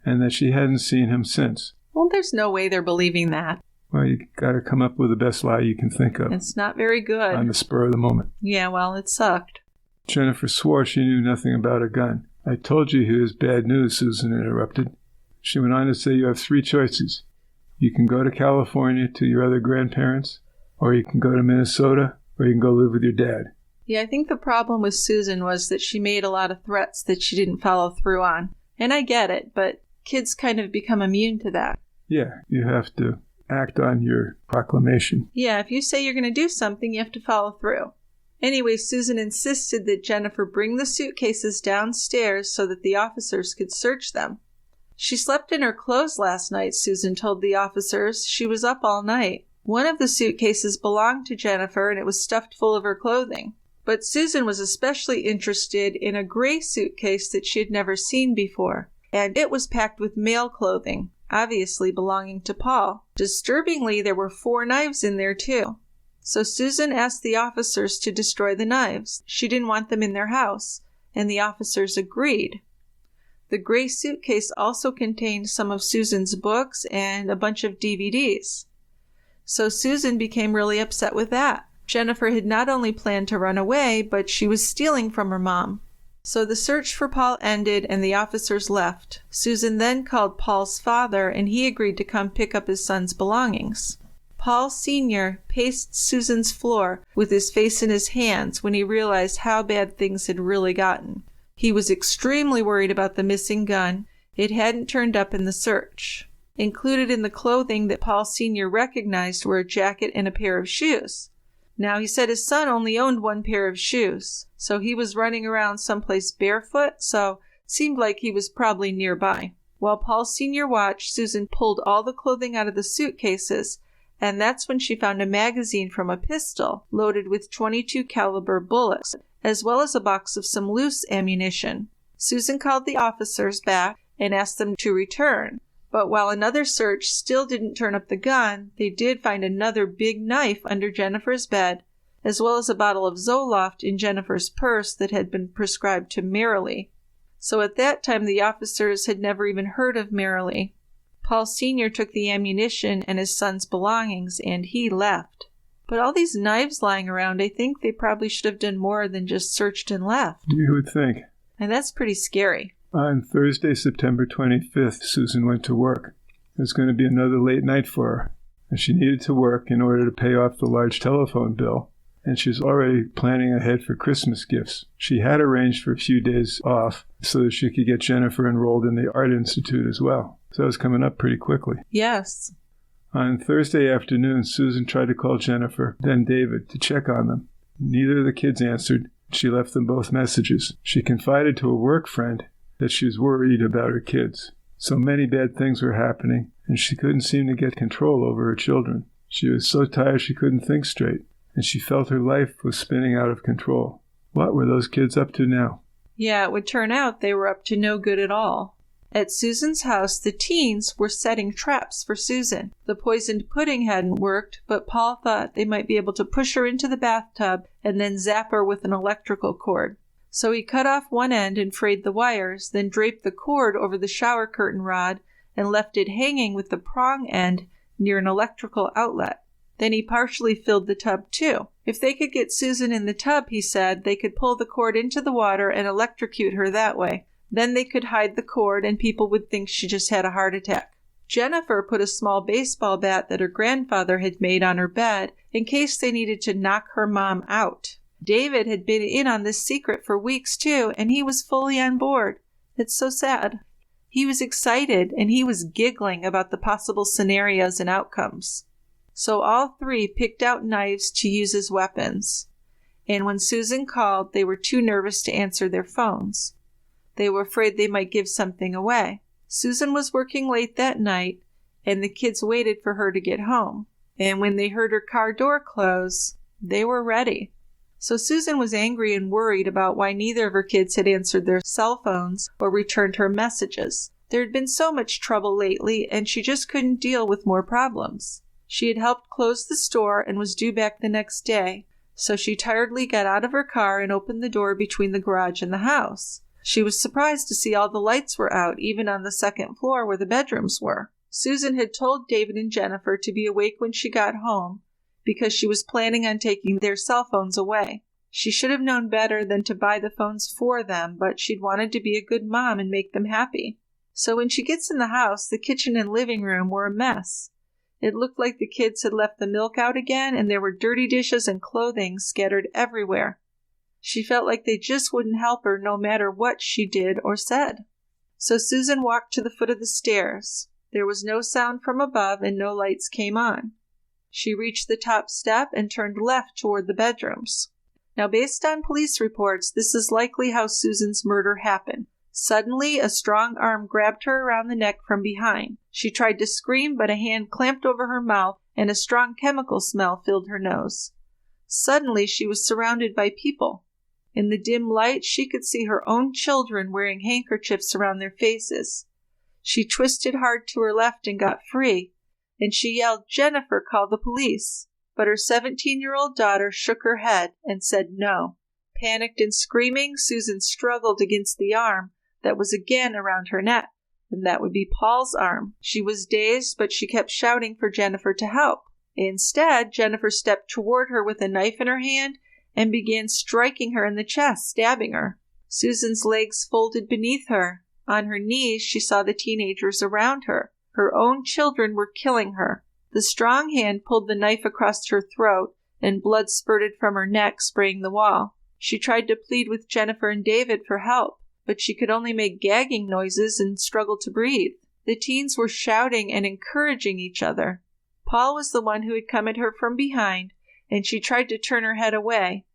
C: and that she hadn't seen him since.
B: Well, there's no way they're believing that.
C: Well, you got to come up with the best lie you can think of.
B: It's not very good.
C: On the spur of the moment.
B: Yeah, well, it sucked.
C: Jennifer swore she knew nothing about a gun. I told you he was bad news, Susan interrupted. She went on to say you have 3 choices. You can go to California to your other grandparents, or you can go to Minnesota, or you can go live with your dad.
B: Yeah, I think the problem with Susan was that she made a lot of threats that she didn't follow through on. And I get it, but kids kind of become immune to that.
C: Yeah, you have to act on your proclamation.
B: Yeah, if you say you're going to do something, you have to follow through. Anyway, Susan insisted that Jennifer bring the suitcases downstairs so that the officers could search them. She slept in her clothes last night, Susan told the officers. She was up all night. One of the suitcases belonged to Jennifer, and it was stuffed full of her clothing. But Susan was especially interested in a gray suitcase that she had never seen before, and it was packed with male clothing, obviously belonging to Paul. Disturbingly, there were 4 knives in there, too. So Susan asked the officers to destroy the knives. She didn't want them in their house, and the officers agreed. The gray suitcase also contained some of Susan's books and a bunch of DVDs. So Susan became really upset with that. Jennifer had not only planned to run away, but she was stealing from her mom. So the search for Paul ended and the officers left. Susan then called Paul's father, and he agreed to come pick up his son's belongings. Paul Sr. paced Susan's floor with his face in his hands when he realized how bad things had really gotten. He was extremely worried about the missing gun. It hadn't turned up in the search. Included in the clothing that Paul Sr. recognized were a jacket and a pair of shoes. Now, he said his son only owned 1 pair of shoes, so he was running around someplace barefoot, so it seemed like he was probably nearby. While Paul Sr. watched, Susan pulled all the clothing out of the suitcases, and that's when she found a magazine from a pistol loaded with .22 caliber bullets, as well as a box of some loose ammunition. Susan called the officers back and asked them to return. But while another search still didn't turn up the gun, they did find another big knife under Jennifer's bed, as well as a bottle of Zoloft in Jennifer's purse that had been prescribed to Marilee. So at that time, the officers had never even heard of Marilee. Paul Sr. took the ammunition and his son's belongings, and he left. But all these knives lying around, I think they probably should have done more than just searched and left.
C: You would think.
B: And that's pretty scary.
C: On Thursday, September 25th, Susan went to work. It was going to be another late night for her, and she needed to work in order to pay off the large telephone bill, and she was already planning ahead for Christmas gifts. She had arranged for a few days off so that she could get Jennifer enrolled in the Art Institute as well. So that was coming up pretty quickly.
B: Yes.
C: On Thursday afternoon, Susan tried to call Jennifer, then David, to check on them. Neither of the kids answered. She left them both messages. She confided to a work friend that she was worried about her kids. So many bad things were happening, and she couldn't seem to get control over her children. She was so tired she couldn't think straight, and she felt her life was spinning out of control. What were those kids up to now?
B: Yeah, it would turn out they were up to no good at all. At Susan's house, the teens were setting traps for Susan. The poisoned pudding hadn't worked, but Paul thought they might be able to push her into the bathtub and then zap her with an electrical cord. So he cut off one end and frayed the wires, then draped the cord over the shower curtain rod and left it hanging with the prong end near an electrical outlet. Then he partially filled the tub too. If they could get Susan in the tub, he said, they could pull the cord into the water and electrocute her that way. Then they could hide the cord and people would think she just had a heart attack. Jennifer put a small baseball bat that her grandfather had made on her bed in case they needed to knock her mom out. David had been in on this secret for weeks too, and he was fully on board. It's so sad. He was excited and he was giggling about the possible scenarios and outcomes. So all 3 picked out knives to use as weapons. And when Susan called, they were too nervous to answer their phones. They were afraid they might give something away. Susan was working late that night, and the kids waited for her to get home. And when they heard her car door close, they were ready. So Susan was angry and worried about why neither of her kids had answered their cell phones or returned her messages. There had been so much trouble lately, and she just couldn't deal with more problems. She had helped close the store and was due back the next day, so she tiredly got out of her car and opened the door between the garage and the house. She was surprised to see all the lights were out, even on the second floor where the bedrooms were. Susan had told David and Jennifer to be awake when she got home, because she was planning on taking their cell phones away. She should have known better than to buy the phones for them, but she'd wanted to be a good mom and make them happy. So when she gets in the house, the kitchen and living room were a mess. It looked like the kids had left the milk out again, and there were dirty dishes and clothing scattered everywhere. She felt like they just wouldn't help her no matter what she did or said. So Susan walked to the foot of the stairs. There was no sound from above and no lights came on. She reached the top step and turned left toward the bedrooms. Now, based on police reports, this is likely how Susan's murder happened. Suddenly, a strong arm grabbed her around the neck from behind. She tried to scream, but a hand clamped over her mouth and a strong chemical smell filled her nose. Suddenly, she was surrounded by people. In the dim light, she could see her own children wearing handkerchiefs around their faces. She twisted hard to her left and got free, and she yelled, "Jennifer, call the police." But her 17-year-old daughter shook her head and said no. Panicked and screaming, Susan struggled against the arm that was again around her neck, and that would be Paul's arm. She was dazed, but she kept shouting for Jennifer to help. Instead, Jennifer stepped toward her with a knife in her hand and began striking her in the chest, stabbing her. Susan's legs folded beneath her. On her knees, she saw the teenagers around her. Her own children were killing her. The strong hand pulled the knife across her throat, and blood spurted from her neck, spraying the wall. She tried to plead with Jennifer and David for help, but she could only make gagging noises and struggle to breathe. The teens were shouting and encouraging each other. Paul was the one who had come at her from behind, and she tried to turn her head away,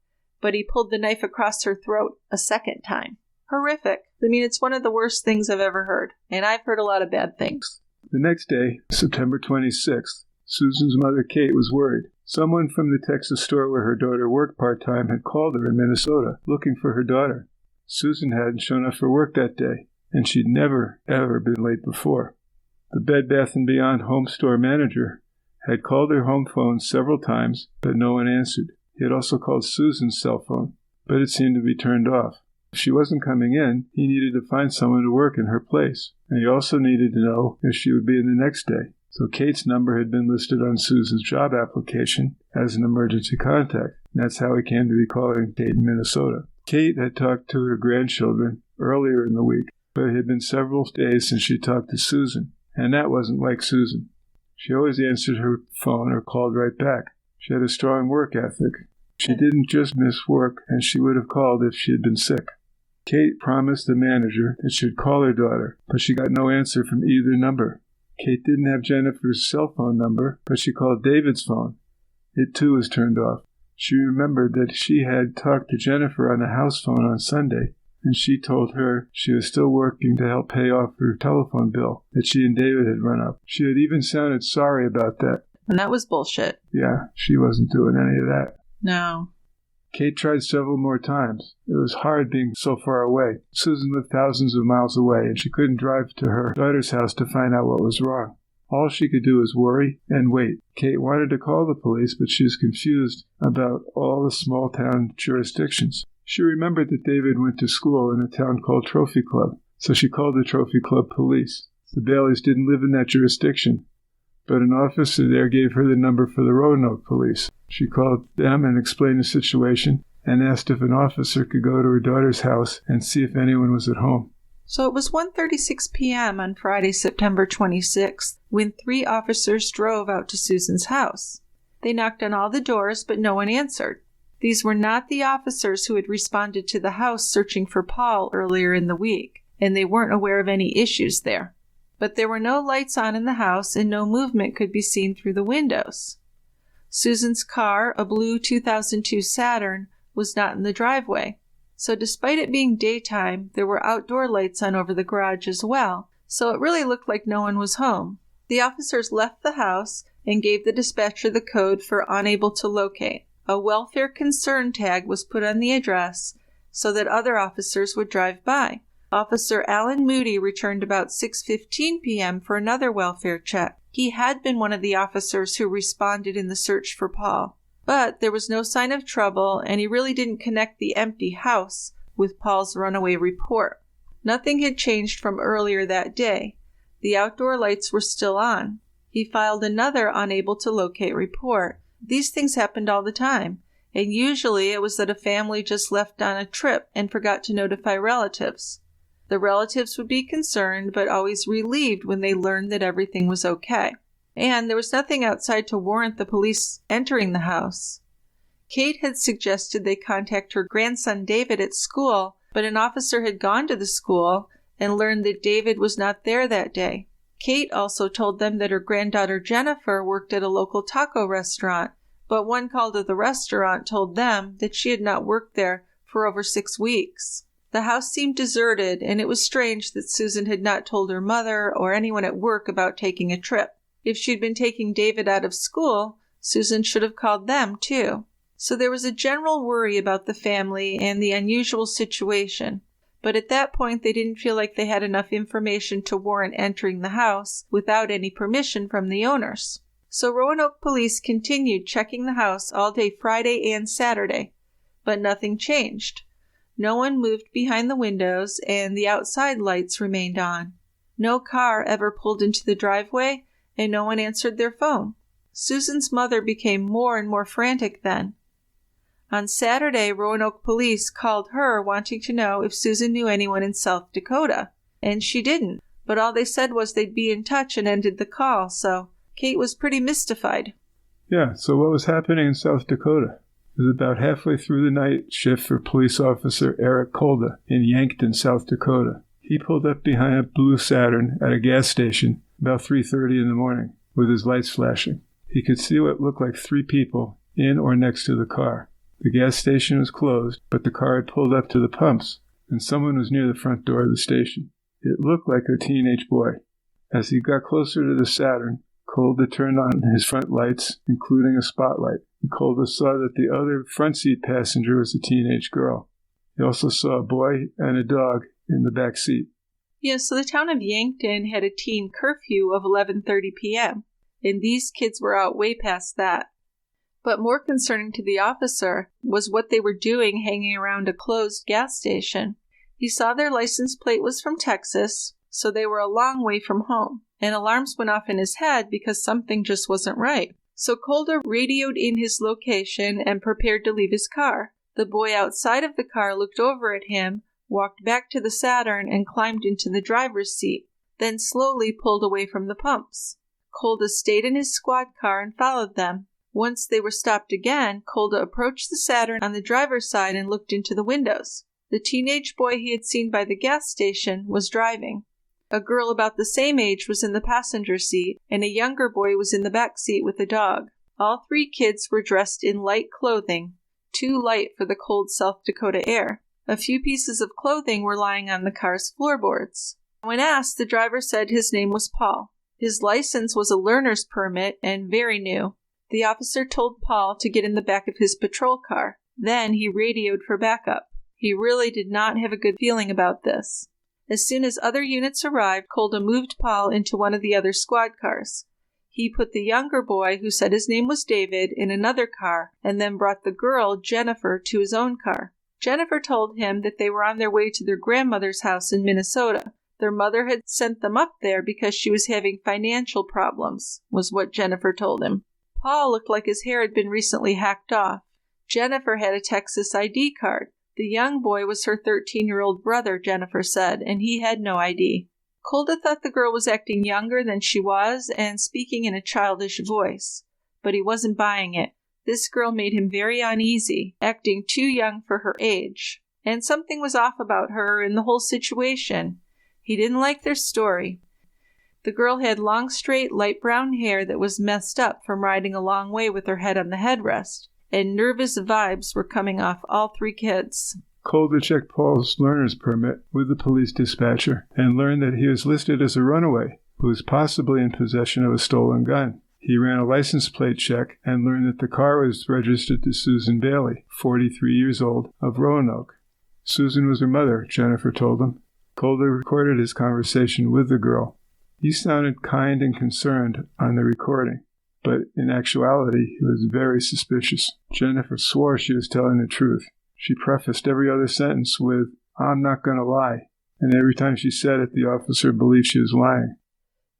B: but he pulled the knife across her throat a second time. Horrific. I mean, it's one of the worst things I've ever heard, and I've heard a lot of bad things.
C: The next day, September 26th, Susan's mother, Kate, was worried. Someone from the Texas store where her daughter worked part-time had called her in Minnesota, looking for her daughter. Susan hadn't shown up for work that day, and she'd never, ever been late before. The Bed Bath & Beyond home store manager had called her home phone several times, but no one answered. He had also called Susan's cell phone, but it seemed to be turned off. If she wasn't coming in, he needed to find someone to work in her place, and he also needed to know if she would be in the next day. So Kate's number had been listed on Susan's job application as an emergency contact, and that's how he came to be calling Kate in Minnesota. Kate had talked to her grandchildren earlier in the week, but it had been several days since she talked to Susan, and that wasn't like Susan. She always answered her phone or called right back. She had a strong work ethic. She didn't just miss work, and she would have called if she had been sick. Kate promised the manager that she would call her daughter, but she got no answer from either number. Kate didn't have Jennifer's cell phone number, but she called David's phone. It too was turned off. She remembered that she had talked to Jennifer on the house phone on Sunday, and she told her she was still working to help pay off her telephone bill that she and David had run up. She had even sounded sorry about that.
B: And that was bullshit.
C: Yeah, she wasn't doing any of that.
B: No.
C: Kate tried several more times. It was hard being so far away. Susan lived thousands of miles away, and she couldn't drive to her daughter's house to find out what was wrong. All she could do was worry and wait. Kate wanted to call the police, but she was confused about all the small-town jurisdictions. She remembered that David went to school in a town called Trophy Club, so she called the Trophy Club police. The Baileys didn't live in that jurisdiction, but an officer there gave her the number for the Roanoke police. She called them and explained the situation and asked if an officer could go to her daughter's house and see if anyone was at home.
B: So it was 1:36 p.m. on Friday, September 26th, when 3 officers drove out to Susan's house. They knocked on all the doors, but no one answered. These were not the officers who had responded to the house searching for Paul earlier in the week, and they weren't aware of any issues there. But there were no lights on in the house, and no movement could be seen through the windows. Susan's car, a blue 2002 Saturn, was not in the driveway. So despite it being daytime, there were outdoor lights on over the garage as well, so it really looked like no one was home. The officers left the house and gave the dispatcher the code for unable to locate. A welfare concern tag was put on the address so that other officers would drive by. Officer Alan Moody returned about 6:15 p.m. for another welfare check. He had been one of the officers who responded in the search for Paul. But there was no sign of trouble, and he really didn't connect the empty house with Paul's runaway report. Nothing had changed from earlier that day. The outdoor lights were still on. He filed another unable to locate report. These things happened all the time, and usually it was that a family just left on a trip and forgot to notify relatives. The relatives would be concerned, but always relieved when they learned that everything was okay. And there was nothing outside to warrant the police entering the house. Kate had suggested they contact her grandson David at school, but an officer had gone to the school and learned that David was not there that day. Kate also told them that her granddaughter Jennifer worked at a local taco restaurant, but one call to the restaurant told them that she had not worked there for over 6 weeks. The house seemed deserted, and it was strange that Susan had not told her mother or anyone at work about taking a trip. If she'd been taking David out of school, Susan should have called them, too. So there was a general worry about the family and the unusual situation. But at that point, they didn't feel like they had enough information to warrant entering the house without any permission from the owners. So Roanoke police continued checking the house all day Friday and Saturday, but nothing changed. No one moved behind the windows, and the outside lights remained on. No car ever pulled into the driveway, and no one answered their phone. Susan's mother became more and more frantic then. On Saturday, Roanoke police called her wanting to know if Susan knew anyone in South Dakota, and she didn't, but all they said was they'd be in touch and ended the call, so Kate was pretty mystified.
C: Yeah, so what was happening in South Dakota? It was about halfway through the night shift for police officer Eric Kolda in Yankton, South Dakota. He pulled up behind a blue Saturn at a gas station about 3:30 in the morning with his lights flashing. He could see what looked like 3 people in or next to the car. The gas station was closed, but the car had pulled up to the pumps, and someone was near the front door of the station. It looked like a teenage boy. As he got closer to the Saturn, Kolda turned on his front lights, including a spotlight, and Kolda saw that the other front seat passenger was a teenage girl. He also saw a boy and a dog in the back seat.
B: Yeah, so the town of Yankton had a teen curfew of 11:30 p.m., and these kids were out way past that. But more concerning to the officer was what they were doing hanging around a closed gas station. He saw their license plate was from Texas, so they were a long way from home, and alarms went off in his head because something just wasn't right. So Kolda radioed in his location and prepared to leave his car. The boy outside of the car looked over at him, walked back to the Saturn, and climbed into the driver's seat, then slowly pulled away from the pumps. Kolda stayed in his squad car and followed them. Once they were stopped again, Kolda approached the Saturn on the driver's side and looked into the windows. The teenage boy he had seen by the gas station was driving. A girl about the same age was in the passenger seat, and a younger boy was in the back seat with a dog. All 3 kids were dressed in light clothing, too light for the cold South Dakota air. A few pieces of clothing were lying on the car's floorboards. When asked, the driver said his name was Paul. His license was a learner's permit and very new. The officer told Paul to get in the back of his patrol car. Then he radioed for backup. He really did not have a good feeling about this. As soon as other units arrived, Kolda moved Paul into one of the other squad cars. He put the younger boy, who said his name was David, in another car, and then brought the girl, Jennifer, to his own car. Jennifer told him that they were on their way to their grandmother's house in Minnesota. Their mother had sent them up there because she was having financial problems, was what Jennifer told him. Paul looked like his hair had been recently hacked off. Jennifer had a Texas ID card. The young boy was her 13-year-old brother, Jennifer said, and he had no ID. Kolda thought the girl was acting younger than she was and speaking in a childish voice, but he wasn't buying it. This girl made him very uneasy, acting too young for her age, and something was off about her and the whole situation. He didn't like their story. The girl had long, straight, light brown hair that was messed up from riding a long way with her head on the headrest, and nervous vibes were coming off all 3 kids.
C: Kolda checked Paul's learner's permit with the police dispatcher and learned that he was listed as a runaway who was possibly in possession of a stolen gun. He ran a license plate check and learned that the car was registered to Susan Bailey, 43 years old, of Roanoke. Susan was her mother, Jennifer told him. Kolda recorded his conversation with the girl. He sounded kind and concerned on the recording, but in actuality, he was very suspicious. Jennifer swore she was telling the truth. She prefaced every other sentence with, "I'm not going to lie," and every time she said it, the officer believed she was lying.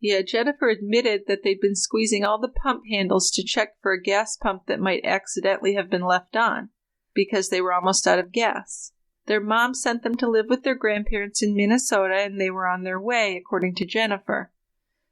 B: Yeah, Jennifer admitted that they'd been squeezing all the pump handles to check for a gas pump that might accidentally have been left on, because they were almost out of gas. Their mom sent them to live with their grandparents in Minnesota, and they were on their way, according to Jennifer.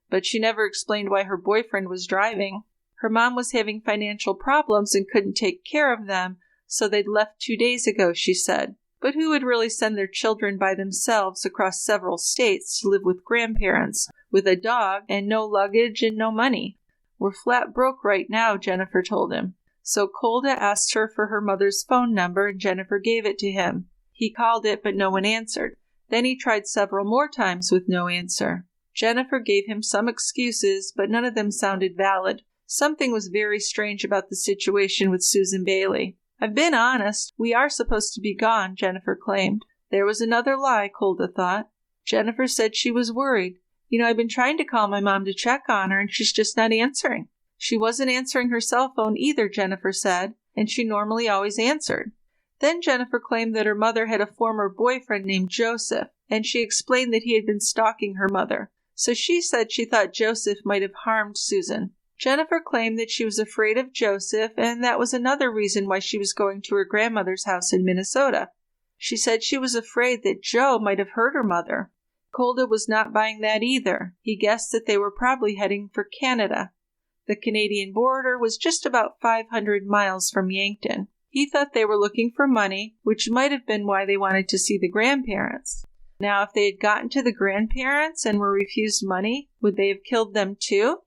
B: But she never explained why her boyfriend was driving. Her mom was having financial problems and couldn't take care of them, so they'd left 2 days ago, she said. But who would really send their children by themselves across several states to live with grandparents, with a dog and no luggage and no money? We're flat broke right now, Jennifer told him. So Colda asked her for her mother's phone number, and Jennifer gave it to him. He called it, but no one answered. Then he tried several more times with no answer. Jennifer gave him some excuses, but none of them sounded valid. Something was very strange about the situation with Susan Bailey. I've been honest. We are supposed to be gone, Jennifer claimed. There was another lie, Colda thought. Jennifer said she was worried. I've been trying to call my mom to check on her, and she's just not answering. She wasn't answering her cell phone either, Jennifer said, and she normally always answered. Then Jennifer claimed that her mother had a former boyfriend named Joseph, and she explained that he had been stalking her mother. So she said she thought Joseph might have harmed Susan. Jennifer claimed that she was afraid of Joseph, and that was another reason why she was going to her grandmother's house in Minnesota. She said she was afraid that Joe might have hurt her mother. Colda was not buying that either. He guessed that they were probably heading for Canada. The Canadian border was just about 500 miles from Yankton. He thought they were looking for money, which might have been why they wanted to see the grandparents. Now, if they had gotten to the grandparents and were refused money, would they have killed them too?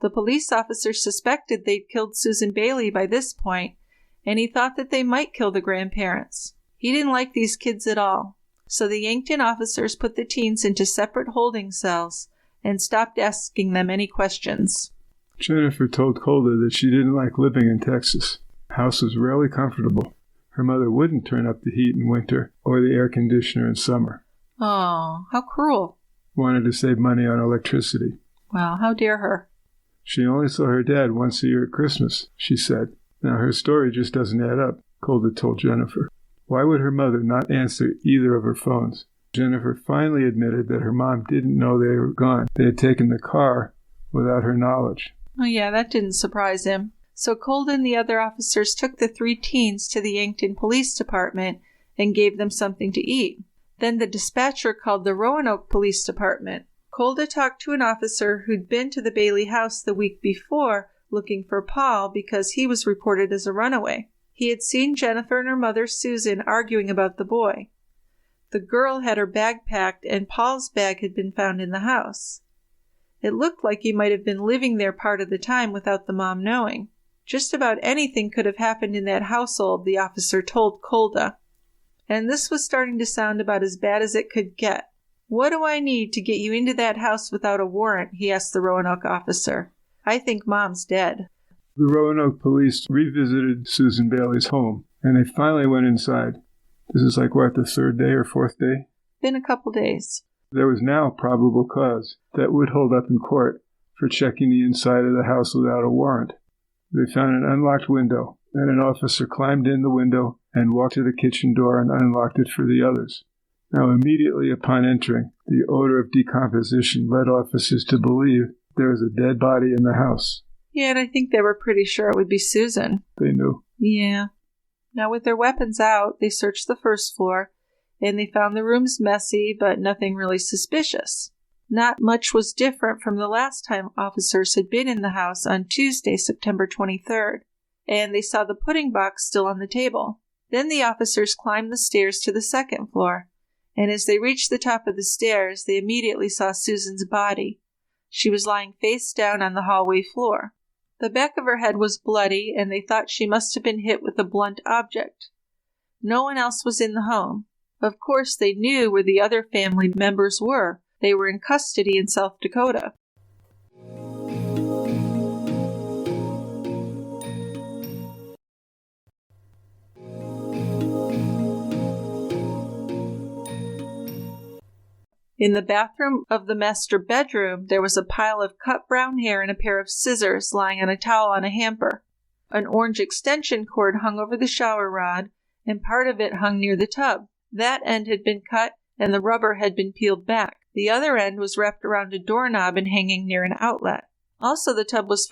B: The police officer suspected they'd killed Susan Bailey by this point, and he thought that they might kill the grandparents. He didn't like these kids at all. So the Yankton officers put the teens into separate holding cells and stopped asking them any questions.
C: Jennifer told Colda that she didn't like living in Texas. The house was rarely comfortable. Her mother wouldn't turn up the heat in winter or the air conditioner in summer.
B: Oh, how cruel.
C: Wanted to save money on electricity.
B: Wow, how dare her.
C: She only saw her dad once a year at Christmas, she said. Now her story just doesn't add up, Colda told Jennifer. Why would her mother not answer either of her phones? Jennifer finally admitted that her mom didn't know they were gone. They had taken the car without her knowledge.
B: Oh yeah, that didn't surprise him. So Colda and the other officers took the 3 teens to the Yankton Police Department and gave them something to eat. Then the dispatcher called the Roanoke Police Department. Colda talked to an officer who'd been to the Bailey house the week before looking for Paul because he was reported as a runaway. He had seen Jennifer and her mother Susan arguing about the boy. The girl had her bag packed, and Paul's bag had been found in the house. It looked like he might have been living there part of the time without the mom knowing. Just about anything could have happened in that household, the officer told Colda. And this was starting to sound about as bad as it could get. What do I need to get you into that house without a warrant? He asked the Roanoke officer. I think Mom's dead.
C: The Roanoke police revisited Susan Bailey's home, and they finally went inside. This is like, what, the 3rd day or 4th day?
B: Been a couple days.
C: There was now probable cause that would hold up in court for checking the inside of the house without a warrant. They found an unlocked window, and an officer climbed in the window and walked to the kitchen door and unlocked it for the others. Now, immediately upon entering, the odor of decomposition led officers to believe there was a dead body in the house.
B: Yeah, and I think they were pretty sure it would be Susan.
C: They knew.
B: Yeah. Now, with their weapons out, they searched the first floor, and they found the rooms messy, but nothing really suspicious. Not much was different from the last time officers had been in the house on Tuesday, September 23rd, and they saw the pudding box still on the table. Then the officers climbed the stairs to the 2nd floor, and as they reached the top of the stairs, they immediately saw Susan's body. She was lying face down on the hallway floor. The back of her head was bloody, and they thought she must have been hit with a blunt object. No one else was in the home. Of course, they knew where the other family members were. They were in custody in South Dakota. In the bathroom of the master bedroom, there was a pile of cut brown hair and a pair of scissors lying on a towel on a hamper. An orange extension cord hung over the shower rod, and part of it hung near the tub. That end had been cut, and the rubber had been peeled back. The other end was wrapped around a doorknob and hanging near an outlet. Also, the tub was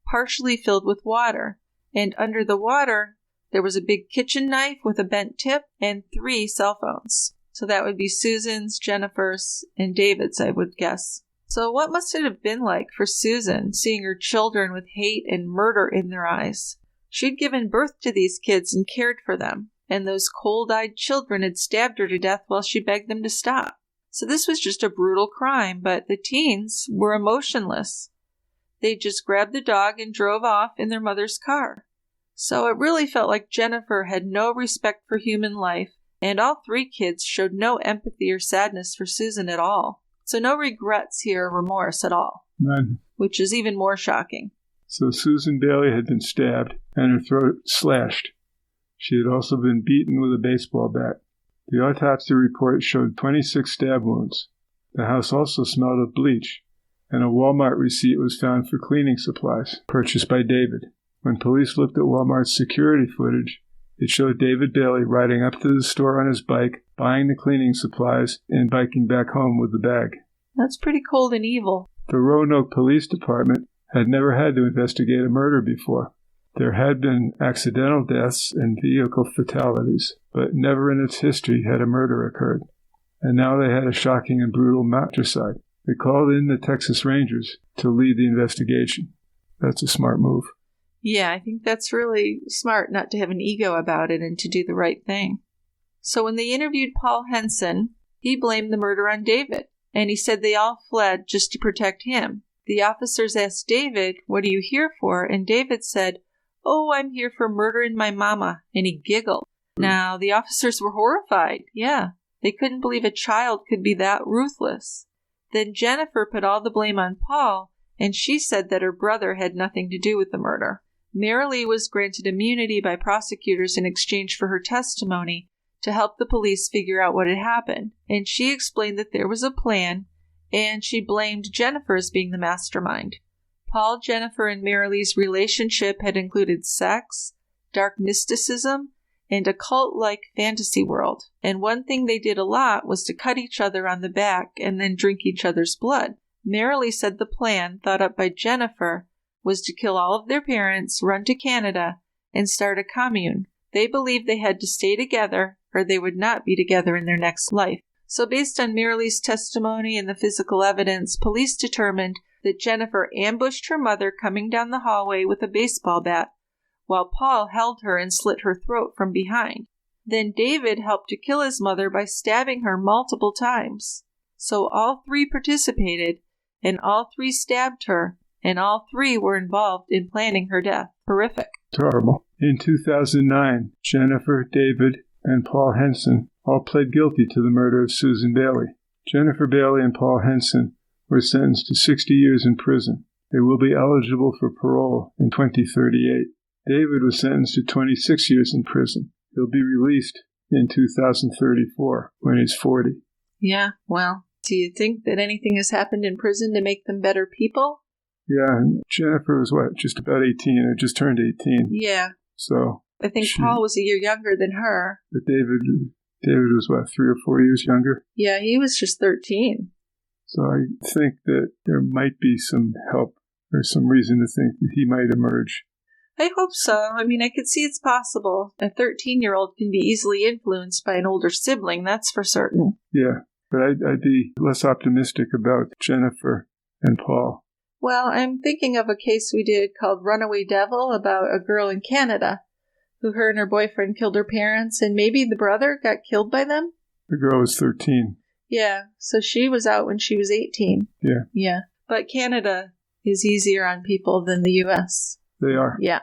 B: partially filled with water, and under the water, There was a big kitchen knife with a bent tip and 3 cell phones. So that would be Susan's, Jennifer's, and David's, I would guess. So what must it have been like for Susan, seeing her children with hate and murder in their eyes? She'd given birth to these kids and cared for them, and those cold-eyed children had stabbed her to death while she begged them to stop. So this was just a brutal crime, but the teens were emotionless. They just grabbed the dog and drove off in their mother's car. So it really felt like Jennifer had no respect for human life, and all 3 kids showed no empathy or sadness for Susan at all. So no regrets here or remorse at all.
C: None.
B: Which is even more shocking.
C: So Susan Bailey had been stabbed and her throat slashed. She had also been beaten with a baseball bat. The autopsy report showed 26 stab wounds. The house also smelled of bleach, and a Walmart receipt was found for cleaning supplies, purchased by David. When police looked at Walmart's security footage, it showed David Bailey riding up to the store on his bike, buying the cleaning supplies, and biking back home with the bag.
B: That's pretty cold and evil.
C: The Roanoke Police Department had never had to investigate a murder before. There had been accidental deaths and vehicle fatalities, but never in its history had a murder occurred. And now they had a shocking and brutal matricide. They called in the Texas Rangers to lead the investigation. That's a smart move.
B: Yeah, I think that's really smart not to have an ego about it and to do the right thing. So when they interviewed Paul Henson, he blamed the murder on David, and he said they all fled just to protect him. The officers asked David, "What are you here for?" And David said, "Oh, I'm here for murdering my mama," and he giggled. Now, the officers were horrified. Yeah, they couldn't believe a child could be that ruthless. Then Jennifer put all the blame on Paul, and she said that her brother had nothing to do with the murder. Marilee was granted immunity by prosecutors in exchange for her testimony to help the police figure out what had happened, and she explained that there was a plan, and she blamed Jennifer as being the mastermind. Paul, Jennifer, and Marilee's relationship had included sex, dark mysticism, and a cult-like fantasy world. And one thing they did a lot was to cut each other on the back and then drink each other's blood. Marilee said the plan, thought up by Jennifer, was to kill all of their parents, run to Canada, and start a commune. They believed they had to stay together or they would not be together in their next life. So based on Marilee's testimony and the physical evidence, police determined that Jennifer ambushed her mother coming down the hallway with a baseball bat, while Paul held her and slit her throat from behind. Then David helped to kill his mother by stabbing her multiple times. So all 3 participated, and all 3 stabbed her, and all 3 were involved in planning her death. Horrific.
C: Terrible. In 2009, Jennifer, David, and Paul Henson all pled guilty to the murder of Susan Bailey. Jennifer Bailey and Paul Henson were sentenced to 60 years in prison. They will be eligible for parole in 2038. David was sentenced to 26 years in prison. He'll be released in 2034 when he's 40.
B: Yeah, well, do you think that anything has happened in prison to make them better people?
C: Yeah, Jennifer was just about 18, or just turned 18.
B: Yeah.
C: So
B: I think Paul was a year younger than her.
C: But David was 3 or 4 years younger?
B: Yeah, he was just 13.
C: So I think that there might be some help or some reason to think that he might emerge.
B: I hope so. I mean, I could see it's possible. A 13-year-old can be easily influenced by an older sibling, that's for certain.
C: Yeah, but I'd be less optimistic about Jennifer and Paul.
B: Well, I'm thinking of a case we did called Runaway Devil about a girl in Canada who her and her boyfriend killed her parents, and maybe the brother got killed by them?
C: The girl was 13.
B: Yeah, so she was out when she was 18.
C: Yeah.
B: Yeah, but Canada is easier on people than the U.S.
C: They are.
B: Yeah.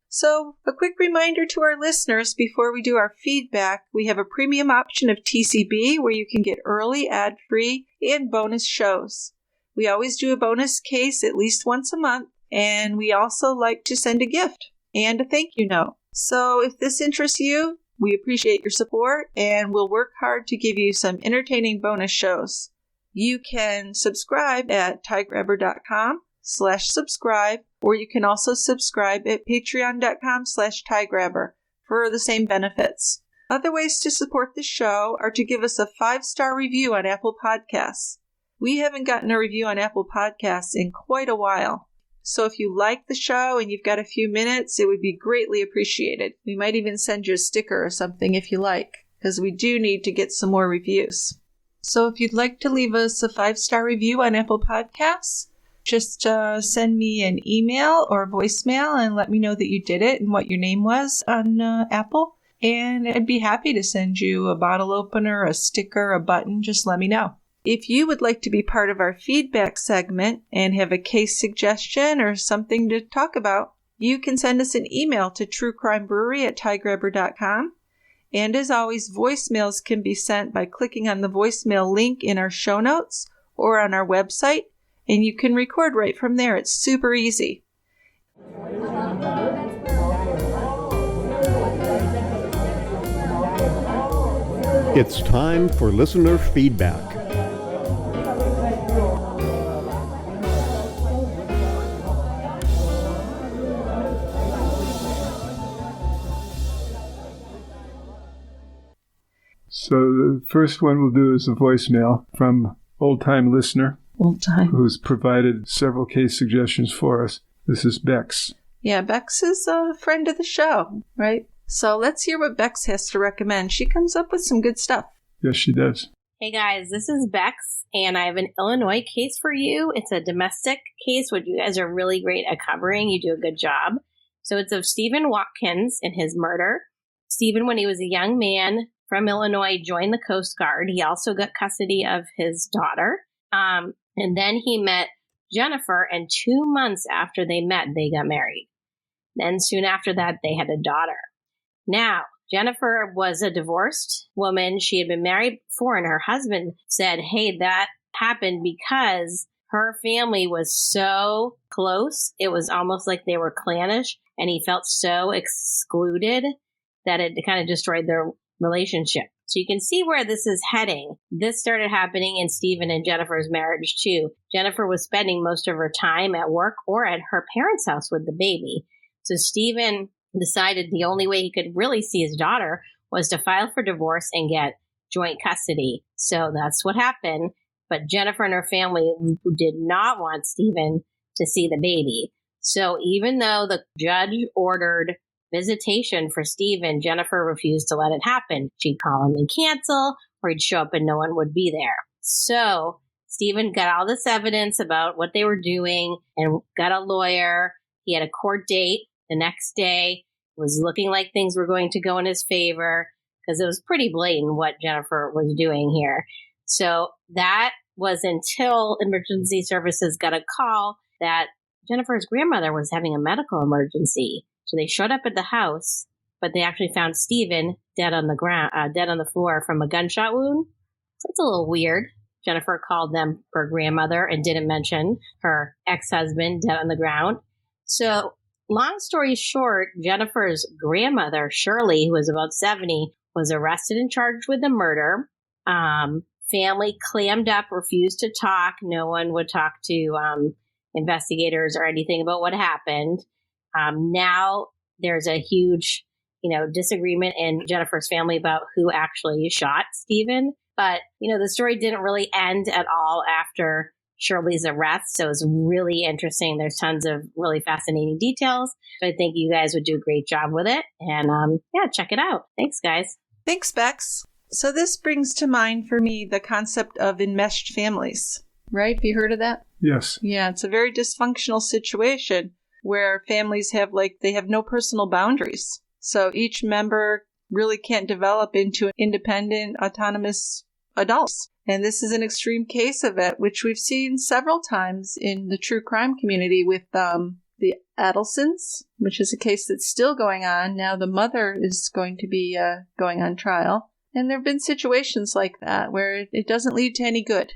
B: So, a quick reminder to our listeners before we do our feedback, we have a premium option of TCB where you can get early, ad-free, and bonus shows. We always do a bonus case at least once a month, and we also like to send a gift and a thank you note. So if this interests you, we appreciate your support, and we'll work hard to give you some entertaining bonus shows. You can subscribe at tiegrabber.com/subscribe, or you can also subscribe at patreon.com/tiegrabber for the same benefits. Other ways to support the show are to give us a 5-star review on Apple Podcasts. We haven't gotten a review on Apple Podcasts in quite a while. So if you like the show and you've got a few minutes, it would be greatly appreciated. We might even send you a sticker or something if you like, because we do need to get some more reviews. So if you'd like to leave us a 5-star review on Apple Podcasts, just send me an email or voicemail and let me know that you did it and what your name was on Apple. And I'd be happy to send you a bottle opener, a sticker, a button. Just let me know. If you would like to be part of our feedback segment and have a case suggestion or something to talk about, you can send us an email to truecrimebrewery@tiegrabber.com. And as always, voicemails can be sent by clicking on the voicemail link in our show notes or on our website, and you can record right from there. It's super easy.
D: It's time for listener feedback.
C: So the first one we'll do is a voicemail from old-time listener who's provided several case suggestions for us. This is Bex.
B: Yeah, Bex is a friend of the show, right? So let's hear what Bex has to recommend. She comes up with some good stuff.
C: Yes, she does.
E: Hey guys, this is Bex, and I have an Illinois case for you. It's a domestic case, which you guys are really great at covering. You do a good job. So it's of Stephen Watkins and his murder. Stephen, when he was a young man from Illinois, joined the Coast Guard. He also got custody of his daughter. And then he met Jennifer, and 2 months after they met, they got married. Then soon after that, they had a daughter. Now, Jennifer was a divorced woman. She had been married before, and her husband said, hey, that happened because her family was so close. It was almost like they were clannish, and he felt so excluded that it kind of destroyed their relationship. So you can see where this is heading. This started happening in Stephen and Jennifer's marriage too. Jennifer was spending most of her time at work or at her parents' house with the baby. So Stephen decided the only way he could really see his daughter was to file for divorce and get joint custody. So that's what happened. But Jennifer and her family did not want Stephen to see the baby. So even though the judge ordered visitation for Stephen, Jennifer refused to let it happen. She'd call him and cancel, or he'd show up and no one would be there. So Stephen got all this evidence about what they were doing and got a lawyer. He had a court date the next day. It was looking like things were going to go in his favor because it was pretty blatant what Jennifer was doing here. So that was until emergency services got a call that Jennifer's grandmother was having a medical emergency. So they showed up at the house, but they actually found Stephen dead on the ground, dead on the floor from a gunshot wound. So it's a little weird. Jennifer called them her grandmother and didn't mention her ex-husband dead on the ground. So long story short, Jennifer's grandmother, Shirley, who was about 70, was arrested and charged with the murder. Family clammed up, refused to talk. No one would talk to investigators or anything about what happened. Now there's a huge, disagreement in Jennifer's family about who actually shot Stephen. But, the story didn't really end at all after Shirley's arrest. So it's really interesting. There's tons of really fascinating details. So I think you guys would do a great job with it. And check it out. Thanks, guys.
B: Thanks, Bex. So this brings to mind for me the concept of enmeshed families, right? Have you heard of that?
C: Yes.
B: Yeah, it's a very dysfunctional situation where families have no personal boundaries. So each member really can't develop into independent, autonomous adults. And this is an extreme case of it, which we've seen several times in the true crime community with the Adelsons, which is a case that's still going on. Now the mother is going to be going on trial. And there have been situations like that where it doesn't lead to any good.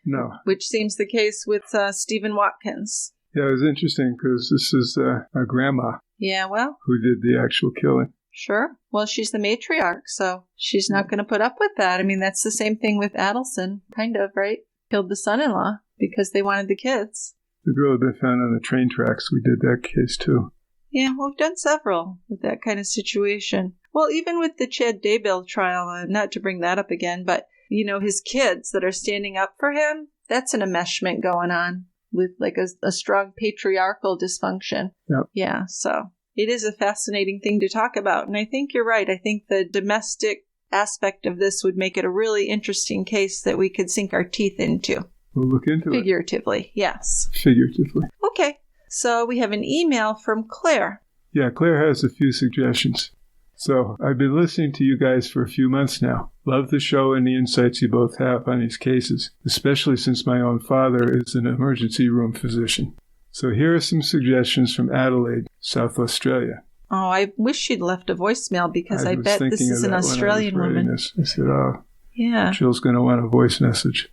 C: No.
B: Which seems the case with Stephen Watkins.
C: Yeah, it was interesting because this is a grandma.
B: Yeah, well.
C: Who did the actual killing.
B: Sure. Well, she's the matriarch, so she's not going to put up with that. I mean, that's the same thing with Adelson, kind of, right? Killed the son-in-law because they wanted the kids.
C: The girl had been found on the train tracks. We did that case, too.
B: Yeah, well, we've done several with that kind of situation. Well, even with the Chad Daybell trial, not to bring that up again, but, his kids that are standing up for him, that's an enmeshment going on. with like a strong patriarchal dysfunction.
C: Yep.
B: Yeah, so it is a fascinating thing to talk about. And I think you're right. I think the domestic aspect of this would make it a really interesting case that we could sink our teeth into.
C: We'll look into it.
B: Figuratively, yes.
C: Figuratively.
B: Okay, so we have an email from Claire.
C: Yeah, Claire has a few suggestions. So I've been listening to you guys for a few months now. Love the show and the insights you both have on these cases, especially since my own father is an emergency room physician. So here are some suggestions from Adelaide, South Australia.
B: Oh, I wish she'd left a voicemail because I bet this is an Australian woman.
C: This. I said, oh,
B: yeah.
C: Jill's going to want a voice message.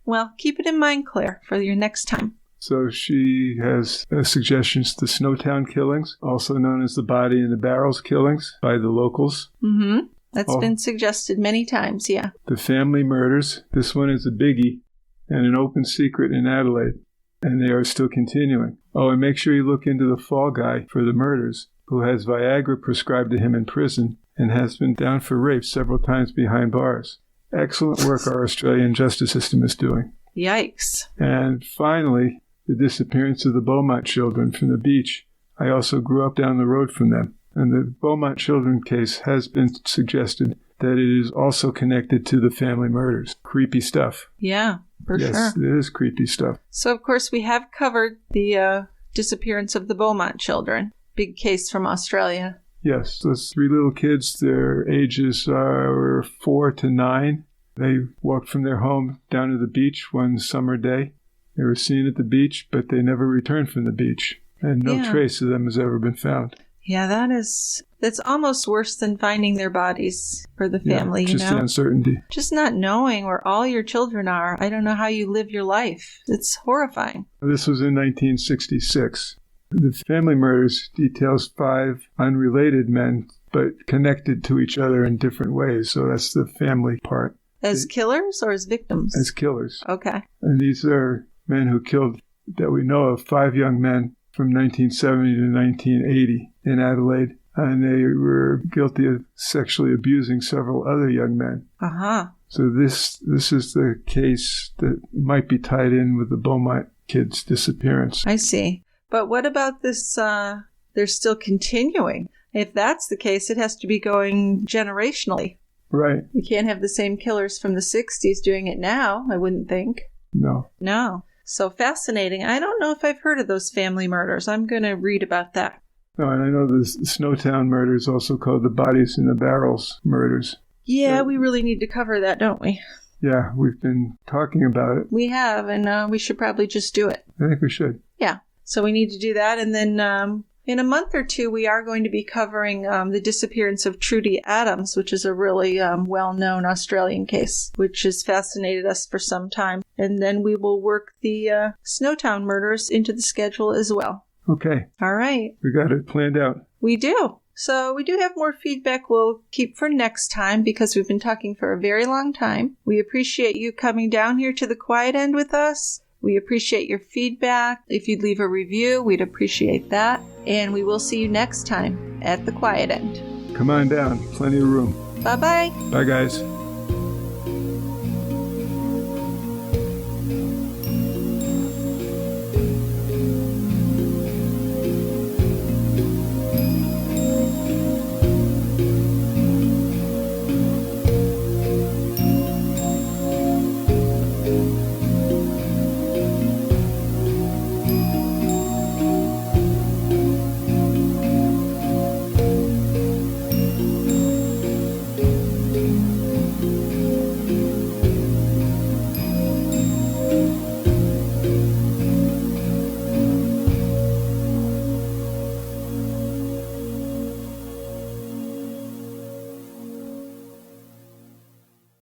B: Well, keep it in mind, Claire, for your next time.
C: So she has suggestions: the Snowtown killings, also known as the body in the barrels killings by the locals.
B: Mm-hmm. That's been suggested many times, yeah.
C: The family murders. This one is a biggie and an open secret in Adelaide, and they are still continuing. Oh, and make sure you look into the fall guy for the murders, who has Viagra prescribed to him in prison and has been down for rape several times behind bars. Excellent work our Australian justice system is doing.
B: Yikes.
C: And finally, the disappearance of the Beaumont children from the beach. I also grew up down the road from them. And the Beaumont children case has been suggested that it is also connected to the family murders. Creepy stuff.
B: Yeah, for sure.
C: Yes, it is creepy stuff.
B: So, of course, we have covered the disappearance of the Beaumont children. Big case from Australia.
C: Yes, those 3 little kids, their ages are 4 to 9. They walked from their home down to the beach one summer day. They were seen at the beach, but they never returned from the beach. And no trace of them has ever been found.
B: Yeah, that's almost worse than finding their bodies for the family,
C: just the uncertainty.
B: Just not knowing where all your children are. I don't know how you live your life. It's horrifying.
C: This was in 1966. The family murders details 5 unrelated men, but connected to each other in different ways. So that's the family part.
B: As killers or as victims?
C: As killers.
B: Okay.
C: And these are men who killed, that we know of, 5 young men from 1970 to 1980 in Adelaide. And they were guilty of sexually abusing several other young men.
B: Uh-huh.
C: So this is the case that might be tied in with the Beaumont kids' disappearance.
B: I see. But what about this, they're still continuing? If that's the case, it has to be going generationally.
C: Right.
B: You can't have the same killers from the 60s doing it now, I wouldn't think. No. So fascinating. I don't know if I've heard of those family murders. I'm going to read about that.
C: No, and I know the Snowtown murder is also called the bodies in the barrels murders.
B: Yeah, we really need to cover that, don't we?
C: Yeah, we've been talking about it.
B: We have, and we should probably just do it.
C: I think we should.
B: Yeah, so we need to do that. And then in a month or two, we are going to be covering the disappearance of Trudy Adams, which is a really well-known Australian case, which has fascinated us for some time. And then we will work the Snowtown murders into the schedule as well.
C: Okay.
B: All right.
C: We got it planned out.
B: We do. So we do have more feedback we'll keep for next time because we've been talking for a very long time. We appreciate you coming down here to the Quiet End with us. We appreciate your feedback. If you'd leave a review, we'd appreciate that. And we will see you next time at the Quiet End.
C: Come on down. Plenty of room.
B: Bye-bye.
C: Bye, guys.